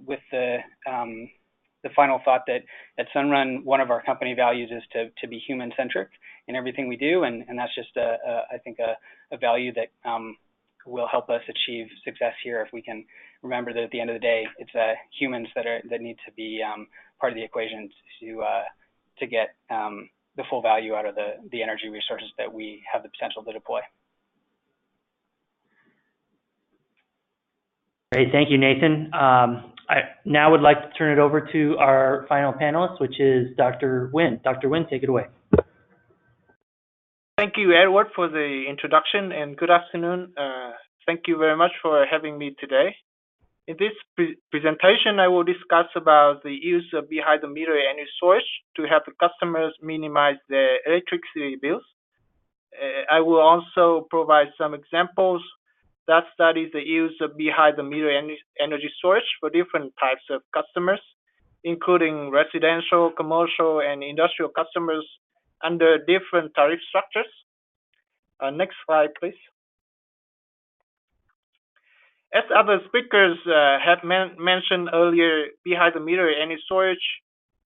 with the final thought that at Sunrun, one of our company values is to be human-centric in everything we do, and that's just I think a value that will help us achieve success here if we can remember that at the end of the day, it's humans that need to be part of the equation to get the full value out of the energy resources that we have the potential to deploy. Great, thank you, Nathan. I now would like to turn it over to our final panelist, which is Dr. Nguyen. Dr. Nguyen, take it away. Thank you, Edward, for the introduction, and good afternoon. Thank you very much for having me today. In this presentation, I will discuss about the use of behind-the-meter energy storage to help the customers minimize their electricity bills. I will also provide some examples that studies the use of behind-the-meter energy storage for different types of customers, including residential, commercial, and industrial customers under different tariff structures. Next slide, please. As other speakers have mentioned earlier, behind-the-meter energy storage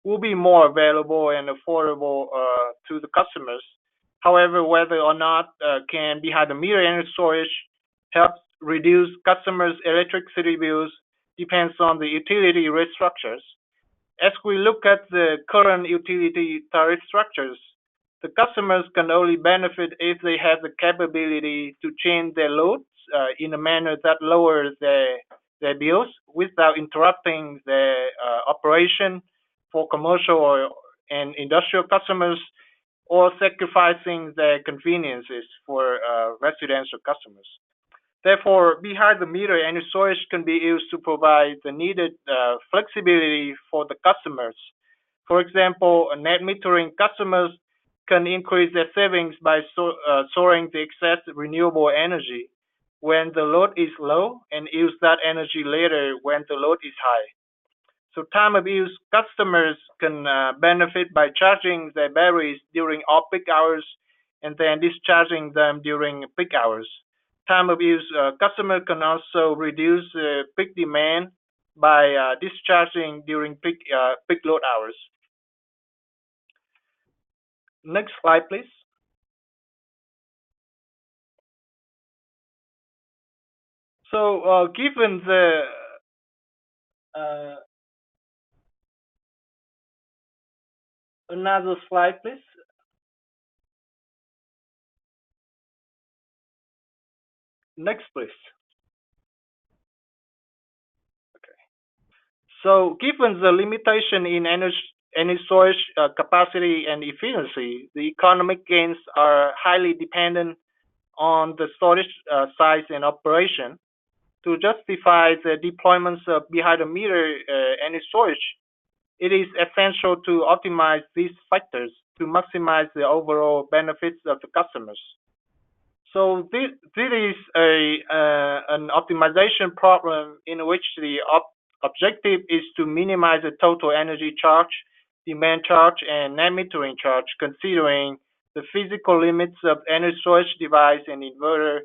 will be more available and affordable to the customers. However, whether or not can behind-the-meter energy storage help reduce customers' electricity bills depends on the utility rate structures. As we look at the current utility tariff structures, the customers can only benefit if they have the capability to change their loads in a manner that lowers their bills without interrupting their operation for commercial and industrial customers or sacrificing their conveniences for residential customers. Therefore, behind-the-meter energy storage can be used to provide the needed flexibility for the customers. For example, net metering customers can increase their savings by storing the excess renewable energy when the load is low and use that energy later when the load is high. So time of use customers can benefit by charging their batteries during off-peak hours and then discharging them during peak hours. Time of use customer can also reduce peak demand by discharging during peak load hours. Next slide, please. So given the another slide, please. Next, please. Okay. So given the limitation in energy storage capacity and efficiency, the economic gains are highly dependent on the storage size and operation. to justify the deployments of behind-the-meter energy storage, it is essential to optimize these factors to maximize the overall benefits of the customers. So this is an optimization problem in which the objective is to minimize the total energy charge, demand charge, and net metering charge, considering the physical limits of energy storage device and inverter.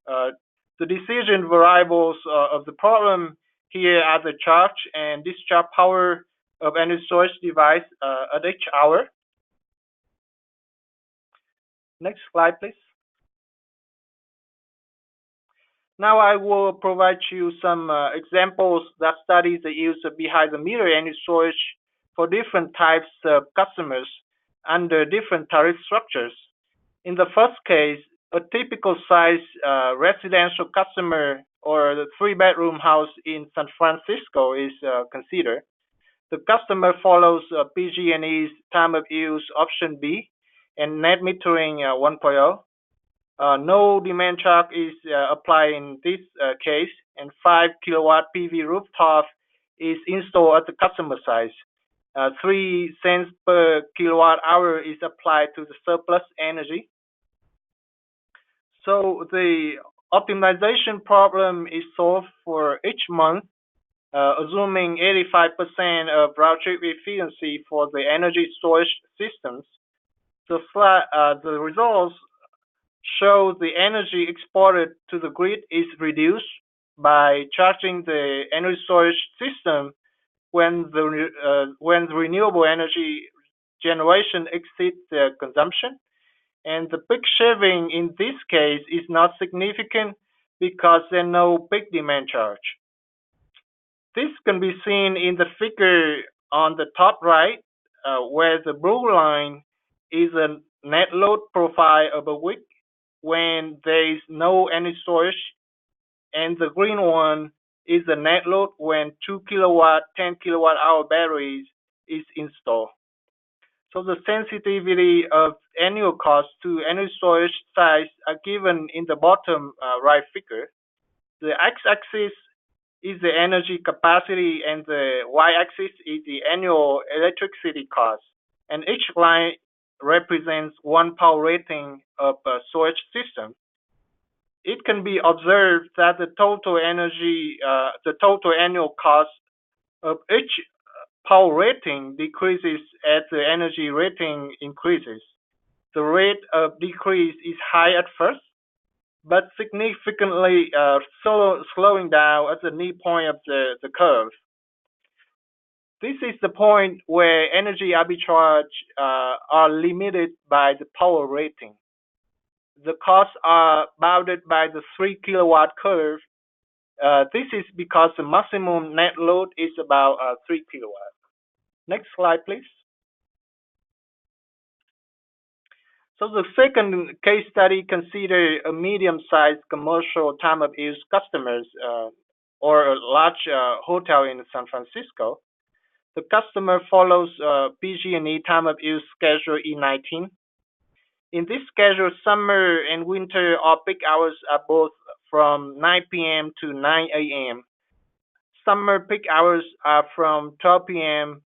The decision variables of the problem here are the charge and discharge power of energy storage device at each hour. Next slide, please. Now I will provide you some examples that study the use of behind-the-meter energy storage for different types of customers under different tariff structures. In the first case, a typical size residential customer or the 3-bedroom house in San Francisco is considered. The customer follows PG&E's time of use option B and net metering 1.0. No demand charge is applied in this case, and 5 kilowatt PV rooftop is installed at the customer site. 3 cents per kilowatt hour is applied to the surplus energy. So the optimization problem is solved for each month, assuming 85% of round-trip efficiency for the energy storage systems. The results show the energy exported to the grid is reduced by charging the energy storage system when the renewable energy generation exceeds the consumption. And the peak shaving in this case is not significant because there's no peak demand charge. This can be seen in the figure on the top right, where the blue line is a net load profile of a week when there is no energy storage, and the green one is the net load when 2 kilowatt, 10 kilowatt hour batteries is installed. So the sensitivity of annual cost to energy storage size are given in the bottom right figure. The x-axis is the energy capacity and the y-axis is the annual electricity cost. And each line represents one power rating of a storage system. It can be observed that the total annual cost of each power rating decreases as the energy rating increases. The rate of decrease is high at first, but significantly slowing down at the midpoint of the curve. This is the point where energy arbitrage are limited by the power rating. The costs are bounded by the 3 kilowatt curve. This is because the maximum net load is about 3 kilowatts. Next slide, please. So the second case study considers a medium-sized commercial time of use customers or a large hotel in San Francisco. The customer follows PG&E time of use schedule E19. In this schedule, summer and winter off-peak hours are both from 9 p.m. to 9 a.m. Summer peak hours are from 12 p.m.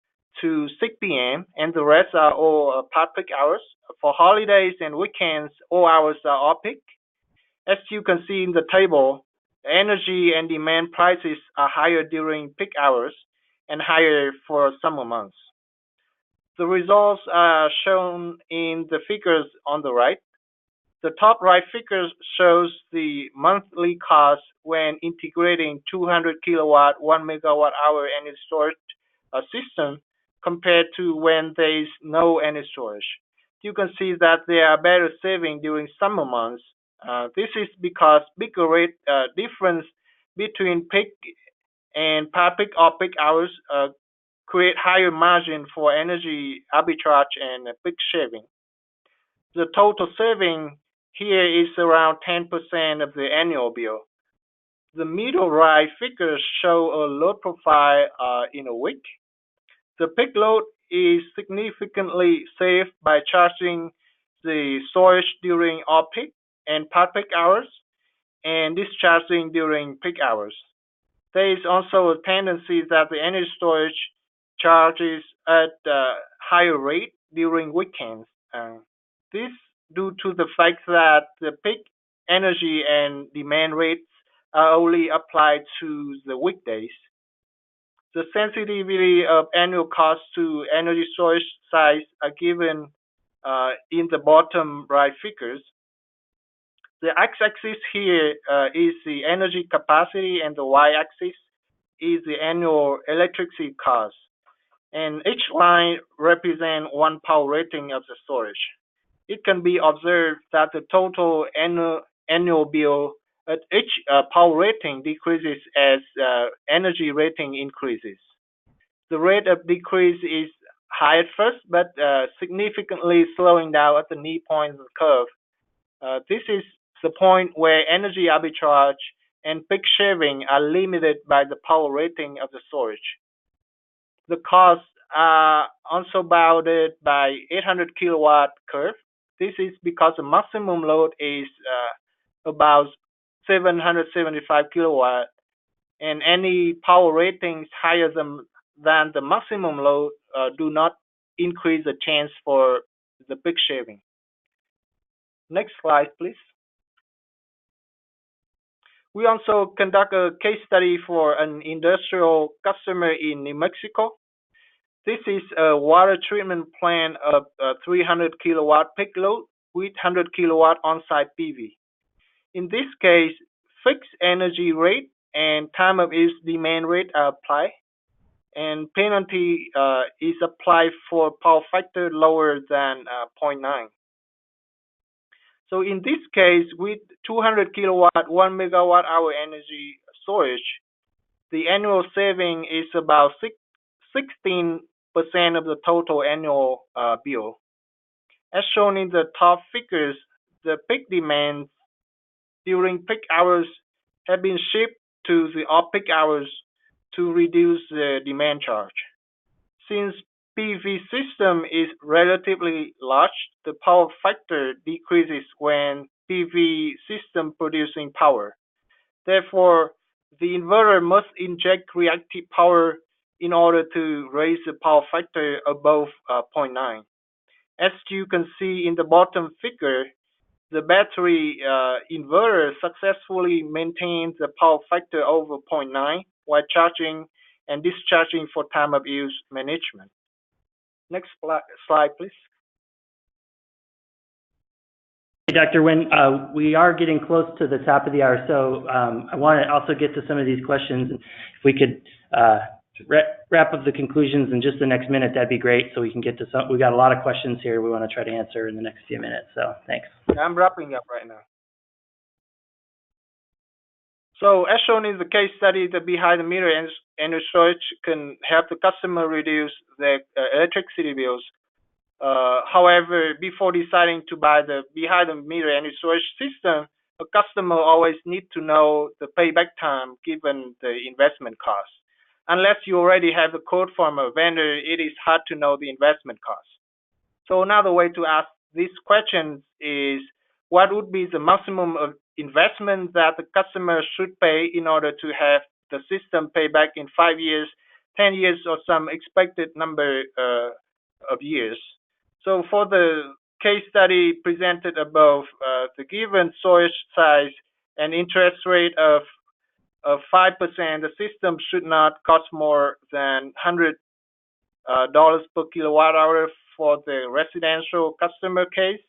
to 6 p.m. and the rest are all part-peak hours. For holidays and weekends, all hours are off-peak. As you can see in the table, energy and demand prices are higher during peak hours and higher for summer months. The results are shown in the figures on the right. The top right figure shows the monthly cost when integrating 200 kilowatt, 1 megawatt hour energy storage system compared to when there is no energy storage. You can see that there are better savings during summer months. This is because bigger rate difference between peak and part-peak off-peak hours create higher margin for energy arbitrage and peak shaving. The total saving here is around 10% of the annual bill. The middle right figures show a load profile in a week. The peak load is significantly saved by charging the storage during off-peak and part-peak hours, and discharging during peak hours. There is also a tendency that the energy storage charges at a higher rate during weekends. This due to the fact that the peak energy and demand rates are only applied to the weekdays. The sensitivity of annual costs to energy storage size are given in the bottom right figures. The x-axis here is the energy capacity, and the y-axis is the annual electricity cost. And each line represents one power rating of the storage. It can be observed that the total annual bill at each power rating decreases as energy rating increases. The rate of decrease is high at first, but significantly slowing down at the knee point of the curve. This is the point where energy arbitrage and peak shaving are limited by the power rating of the storage. The costs are also bounded by 800 kilowatt curve. This is because the maximum load is about 775 kilowatt, and any power ratings higher than the maximum load do not increase the chance for the peak shaving. Next slide, please. We also conduct a case study for an industrial customer in New Mexico. This is a water treatment plant of 300 kilowatt peak load with 100 kilowatt on-site PV. In this case, fixed energy rate and time of use demand rate are applied, and penalty is applied for power factor lower than 0.9. So in this case, with 200 kilowatt, 1 megawatt hour energy storage, the annual saving is about 16% of the total annual bill. As shown in the top figures, the peak demands during peak hours have been shifted to the off-peak hours to reduce the demand charge. Since PV system is relatively large, the power factor decreases when PV system producing power. Therefore, the inverter must inject reactive power in order to raise the power factor above 0.9. As you can see in the bottom figure, the battery inverter successfully maintains the power factor over 0.9 while charging and discharging for time of use management. Next slide, please. Hey, Dr. Nguyen, we are getting close to the top of the hour, so I want to also get to some of these questions. If we could wrap up the conclusions in just the next minute, that'd be great, so we can get to some. We got a lot of questions here we want to try to answer in the next few minutes, so thanks. I'm wrapping up right now. So as shown in the case study, the behind-the-meter energy storage can help the customer reduce their electricity bills. However, before deciding to buy the behind-the-meter energy storage system, a customer always needs to know the payback time given the investment cost. Unless you already have a quote from a vendor, it is hard to know the investment cost. So another way to ask these questions is, what would be the maximum of investment that the customer should pay in order to have the system pay back in 5 years, 10 years, or some expected number of years? So for the case study presented above, the given storage size and interest rate of 5%, the system should not cost more than $100 per kilowatt hour for the residential customer case,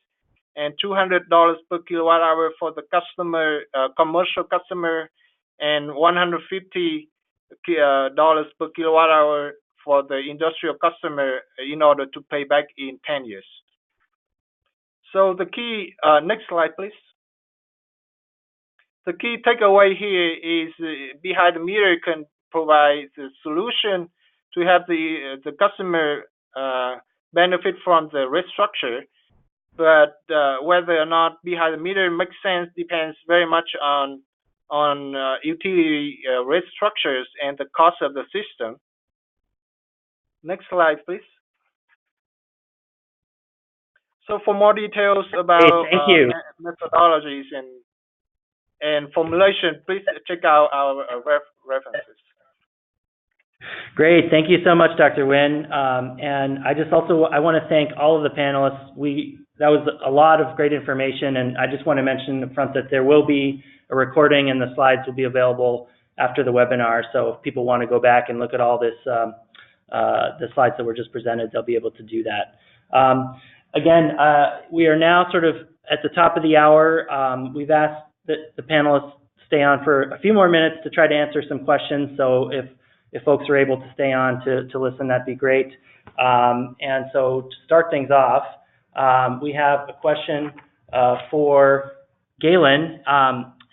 and $200 per kilowatt hour for the customer commercial customer, and $150 per kilowatt hour for the industrial customer in order to pay back in 10 years. So the key, next slide, please. The key takeaway here is behind the meter can provide the solution to have the customer benefit from the rate structure, but whether or not behind the meter makes sense depends very much on utility rate structures and the cost of the system. Next slide, please. So for more details about thank you. methodologies and formulation, please check out our references. Great. Thank you so much, Dr. Nguyen. And I want to thank all of the panelists. That was a lot of great information, and I just want to mention up front that there will be a recording and the slides will be available after the webinar. So if people want to go back and look at all this, the slides that were just presented, they'll be able to do that. Again, we are now sort of at the top of the hour. We've asked that the panelists stay on for a few more minutes to try to answer some questions. So if folks are able to stay on to listen, that'd be great. And so to start things off, we have a question for Galen.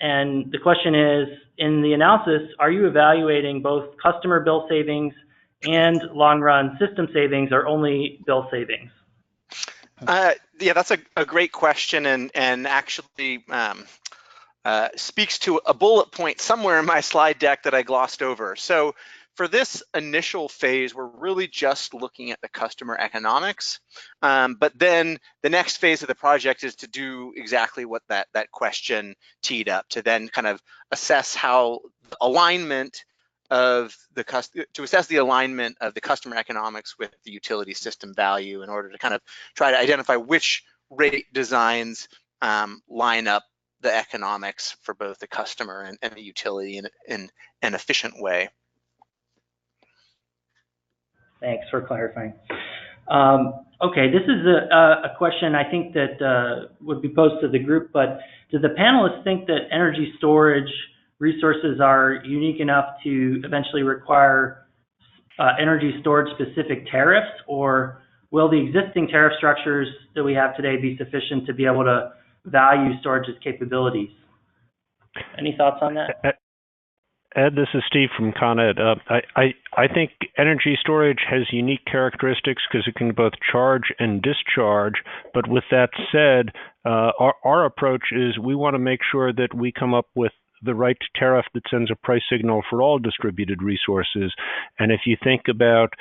And the question is, in the analysis, are you evaluating both customer bill savings and long-run system savings, or only bill savings? Yeah, that's a great question, and actually speaks to a bullet point somewhere in my slide deck that I glossed over. So for this initial phase, we're really just looking at the customer economics, but then the next phase of the project is to do exactly what that question teed up, to then kind of assess how alignment of to assess the alignment of the customer economics with the utility system value in order to kind of try to identify which rate designs line up the economics for both the customer and the utility in an efficient way. Thanks for clarifying. Okay, this is a question I think that would be posed to the group, but do the panelists think that energy storage resources are unique enough to eventually require energy storage specific tariffs, or will the existing tariff structures that we have today be sufficient to be able to value storage's capabilities? Any thoughts on that? Ed, this is Steve from Con Ed. I think energy storage has unique characteristics because it can both charge and discharge. But with that said, our approach is we want to make sure that we come up with the right tariff that sends a price signal for all distributed resources. And if you think about,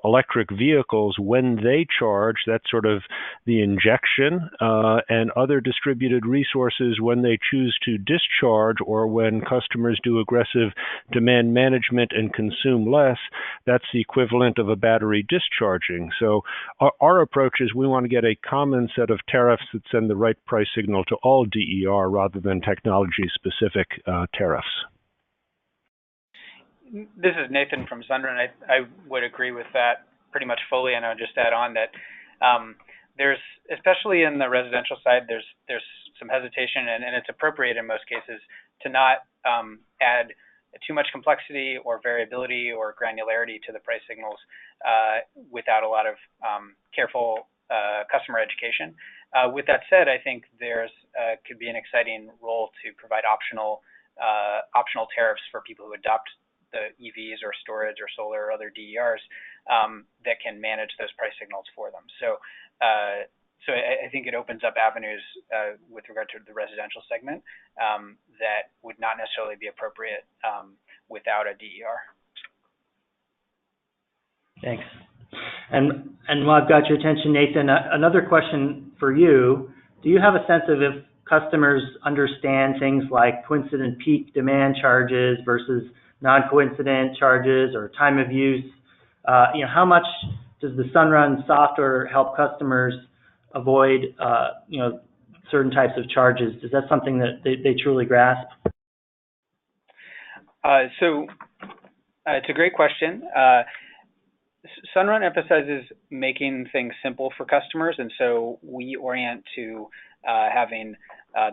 electric vehicles, when they charge, that's sort of the injection, and other distributed resources when they choose to discharge, or when customers do aggressive demand management and consume less, that's the equivalent of a battery discharging. So our approach is we want to get a common set of tariffs that send the right price signal to all DER rather than technology-specific tariffs. This is Nathan from Sunrun. I would agree with that pretty much fully, and I'll just add on that there's, especially in the residential side, there's some hesitation, and it's appropriate in most cases to not add too much complexity or variability or granularity to the price signals without a lot of careful customer education. With that said, I think there's could be an exciting role to provide optional tariffs for people who adopt the EVs or storage or solar or other DERs that can manage those price signals for them. So I think it opens up avenues with regard to the residential segment that would not necessarily be appropriate without a DER. Thanks. And while I've got your attention, Nathan, another question for you. Do you have a sense of if customers understand things like coincident peak demand charges versus non-coincident charges or time of use? How much does the Sunrun software help customers avoid, certain types of charges? Is that something that they truly grasp? So it's a great question. Sunrun emphasizes making things simple for customers, and so we orient to having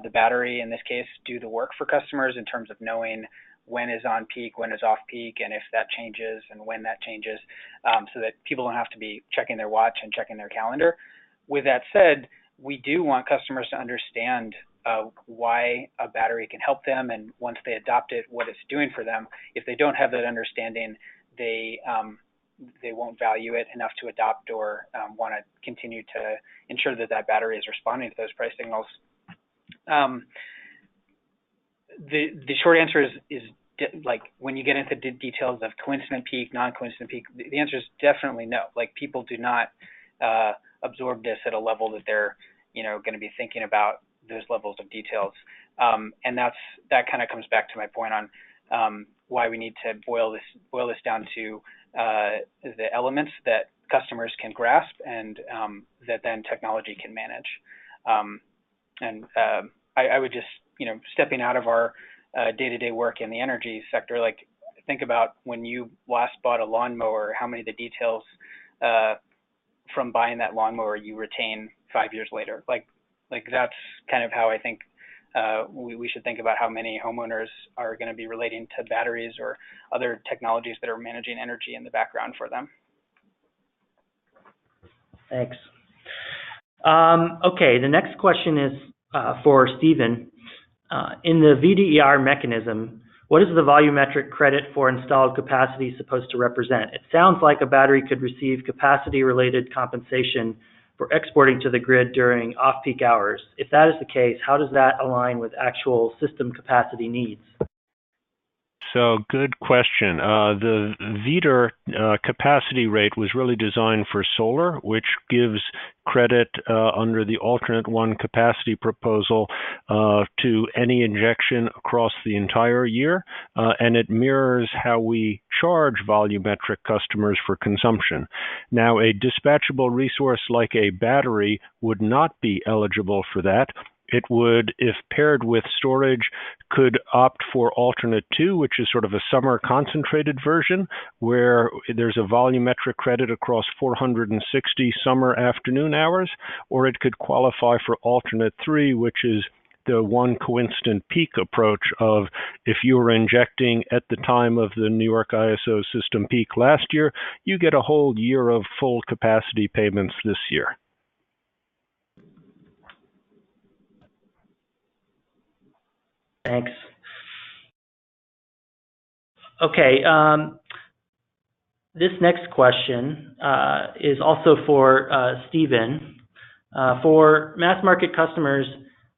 the battery, in this case, do the work for customers in terms of knowing when is on peak, when is off peak, and if that changes and when that changes, so that people don't have to be checking their watch and checking their calendar. With that said, we do want customers to understand why a battery can help them, and once they adopt it, what it's doing for them. If they don't have that understanding, they won't value it enough to adopt or want to continue to ensure that that battery is responding to those price signals. The short answer is like when you get into the details of coincident peak, non-coincident peak, the answer is definitely no. Like, people do not absorb this at a level that they're going to be thinking about those levels of details. And that kind of comes back to my point on why we need to boil this down to the elements that customers can grasp and that then technology can manage. I would just, stepping out of our day-to-day work in the energy sector, like think about when you last bought a lawnmower, how many of the details from buying that lawnmower you retain 5 years later. Like that's kind of how I think we should think about how many homeowners are going to be relating to batteries or other technologies that are managing energy in the background for them. Thanks. Okay, the next question is for Stephen. In the VDER mechanism, what is the volumetric credit for installed capacity supposed to represent? It sounds like a battery could receive capacity-related compensation for exporting to the grid during off-peak hours. If that is the case, how does that align with actual system capacity needs? So good question. The VDER capacity rate was really designed for solar, which gives credit under the alternate one capacity proposal to any injection across the entire year, and it mirrors how we charge volumetric customers for consumption. Now, a dispatchable resource like a battery would not be eligible for that. It would, if paired with storage, could opt for alternate 2, which is sort of a summer concentrated version, where there's a volumetric credit across 460 summer afternoon hours, or it could qualify for alternate 3, which is the one coincident peak approach of if you were injecting at the time of the New York ISO system peak last year, you get a whole year of full capacity payments this year. Thanks. Okay, this next question is also for Stephen. For mass market customers,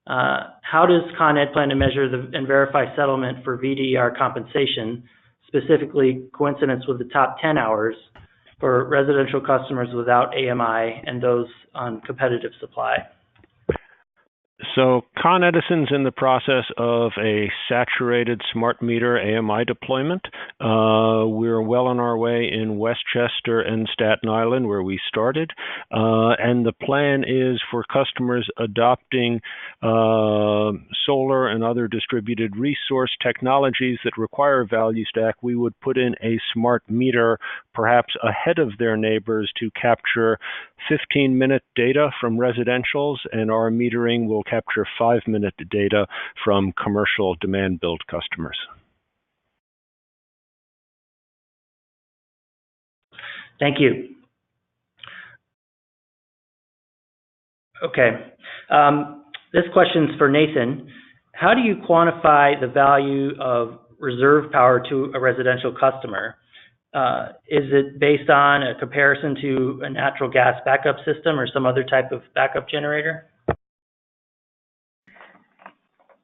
how does Con Ed plan to measure and verify settlement for VDER compensation, specifically coincidence with the top 10 hours for residential customers without AMI and those on competitive supply? So Con Edison's in the process of a saturated smart meter AMI deployment. We're well on our way in Westchester and Staten Island, where we started. And the plan is for customers adopting solar and other distributed resource technologies that require value stack. We would put in a smart meter perhaps ahead of their neighbors to capture 15-minute data from residentials, and our metering will capture 5-minute data from commercial demand build customers. Thank you. Okay, this question's for Nathan. How do you quantify the value of reserve power to a residential customer? Is it based on a comparison to a natural gas backup system or some other type of backup generator?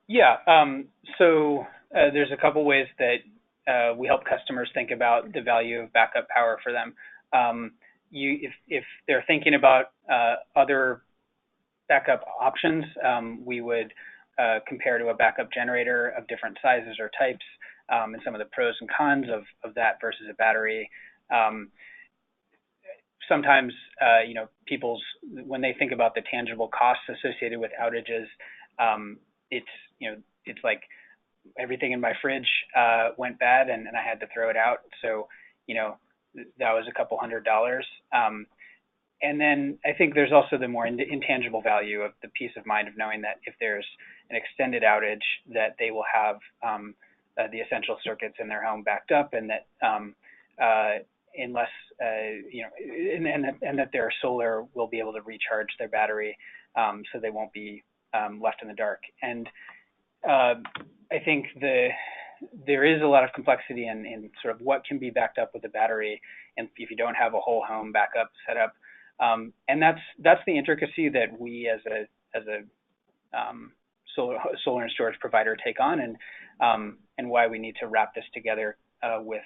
Yeah, so there's a couple ways that we help customers think about the value of backup power for them. If they're thinking about other backup options, we would compare to a backup generator of different sizes or types, and some of the pros and cons of that versus a battery. Sometimes, when they think about the tangible costs associated with outages, it's like everything in my fridge went bad and I had to throw it out. So, that was a couple $100. And then I think there's also the more intangible value of the peace of mind of knowing that if there's an extended outage, that they will have the essential circuits in their home backed up, and that unless and that their solar will be able to recharge their battery, so they won't be left in the dark. And I think there is a lot of complexity in sort of what can be backed up with a battery, and if you don't have a whole home backup set up, and that's the intricacy that we as a solar and storage provider take on, and why we need to wrap this together with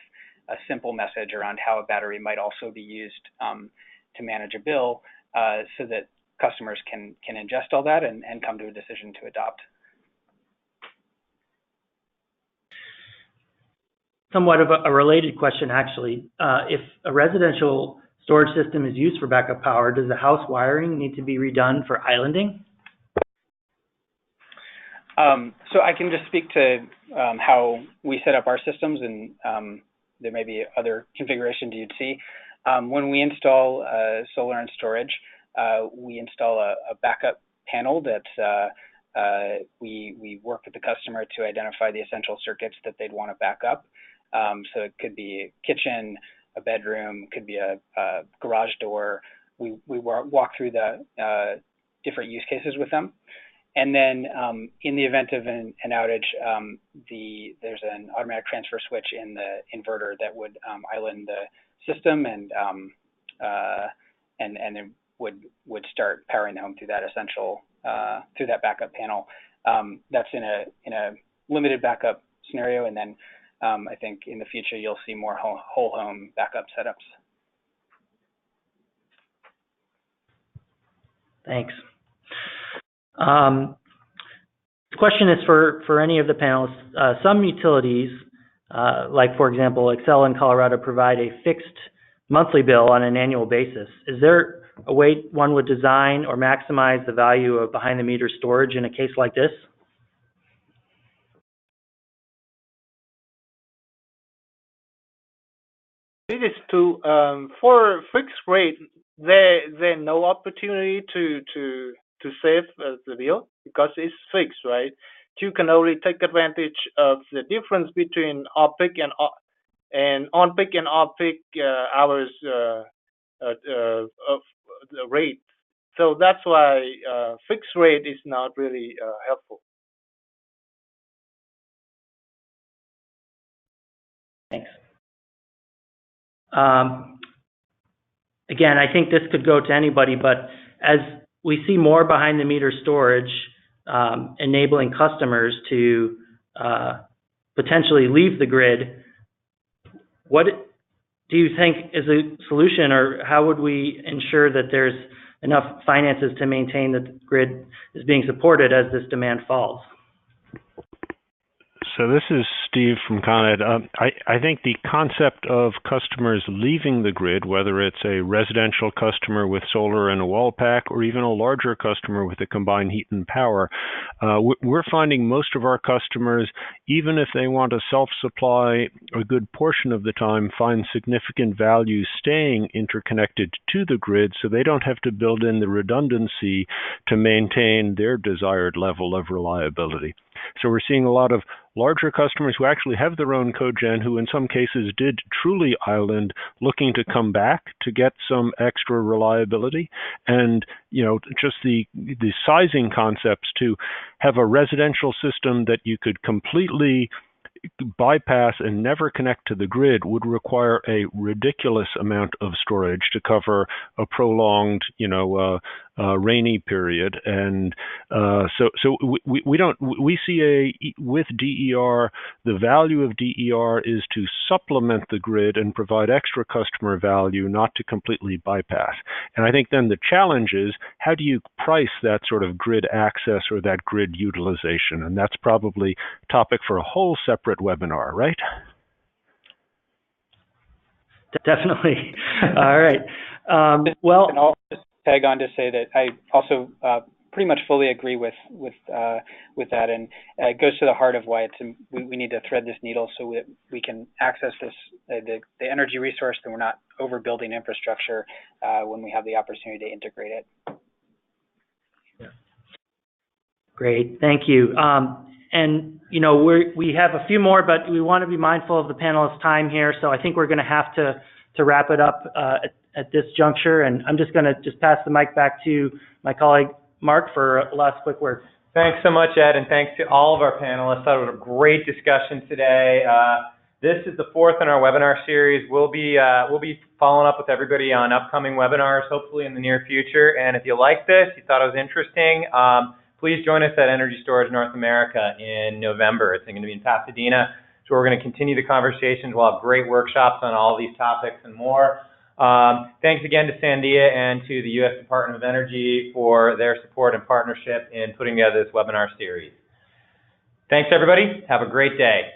a simple message around how a battery might also be used to manage a bill, so that customers can ingest all that and come to a decision to adopt. Somewhat of a related question, actually. If a residential storage system is used for backup power, does the house wiring need to be redone for islanding? So I can just speak to how we set up our systems, and there may be other configurations you'd see. When we install solar and storage, we install a backup panel that we work with the customer to identify the essential circuits that they'd want to back up. So it could be a kitchen, a bedroom, could be a garage door. We walk through the different use cases with them. And then in the event of an outage, there's an automatic transfer switch in the inverter that would island the system and then would start powering the home through that through that backup panel. That's in a limited backup scenario, and then I think in the future you'll see more whole home backup setups. Thanks. This question is for any of the panelists. Some utilities, like for example, Xcel in Colorado, provide a fixed monthly bill on an annual basis. Is there a way one would design or maximize the value of behind-the-meter storage in a case like this? It is to for fixed rate, there's no opportunity to save the bill because it's fixed, right? You can only take advantage of the difference between off-peak and on-peak and off-peak hours of the rate. So that's why fixed rate is not really helpful. Thanks. Again, I think this could go to anybody, but as we see more behind the meter storage enabling customers to potentially leave the grid, what do you think is a solution, or how would we ensure that there's enough finances to maintain that the grid is being supported as this demand falls? So this is Steve from Con Ed. I think the concept of customers leaving the grid, whether it's a residential customer with solar and a wall pack, or even a larger customer with a combined heat and power, we're finding most of our customers, even if they want to self-supply a good portion of the time, find significant value staying interconnected to the grid so they don't have to build in the redundancy to maintain their desired level of reliability. So we're seeing a lot of larger customers who actually have their own cogen, who in some cases did truly island, looking to come back to get some extra reliability. And, you know, just the sizing concepts to have a residential system that you could completely bypass and never connect to the grid would require a ridiculous amount of storage to cover a prolonged, rainy period. And so we see with DER, the value of DER is to supplement the grid and provide extra customer value, not to completely bypass. And I think then the challenge is, how do you price that sort of grid access or that grid utilization? And that's probably a topic for a whole separate webinar, right? Definitely. All right. Well, and I'll just tag on to say that I also pretty much fully agree with that, and it goes to the heart of why we need to thread this needle so that we can access this the energy resource, and we're not overbuilding infrastructure when we have the opportunity to integrate it. Yeah. Great, thank you. And we have a few more, but we want to be mindful of the panelists' time here, so I think we're going to have to wrap it up at this juncture. And I'm just going to pass the mic back to my colleague Mark for a last quick word. Thanks so much, Ed, and thanks to all of our panelists. That was a great discussion today. This is the fourth in our webinar series. We'll be following up with everybody on upcoming webinars, hopefully in the near future. And if you like this, you thought it was interesting, please join us at Energy Storage North America in November. It's going to be in Pasadena. So we're going to continue the conversations. We'll have great workshops on all of these topics and more. Thanks again to Sandia and to the U.S. Department of Energy for their support and partnership in putting together this webinar series. Thanks, everybody. Have a great day.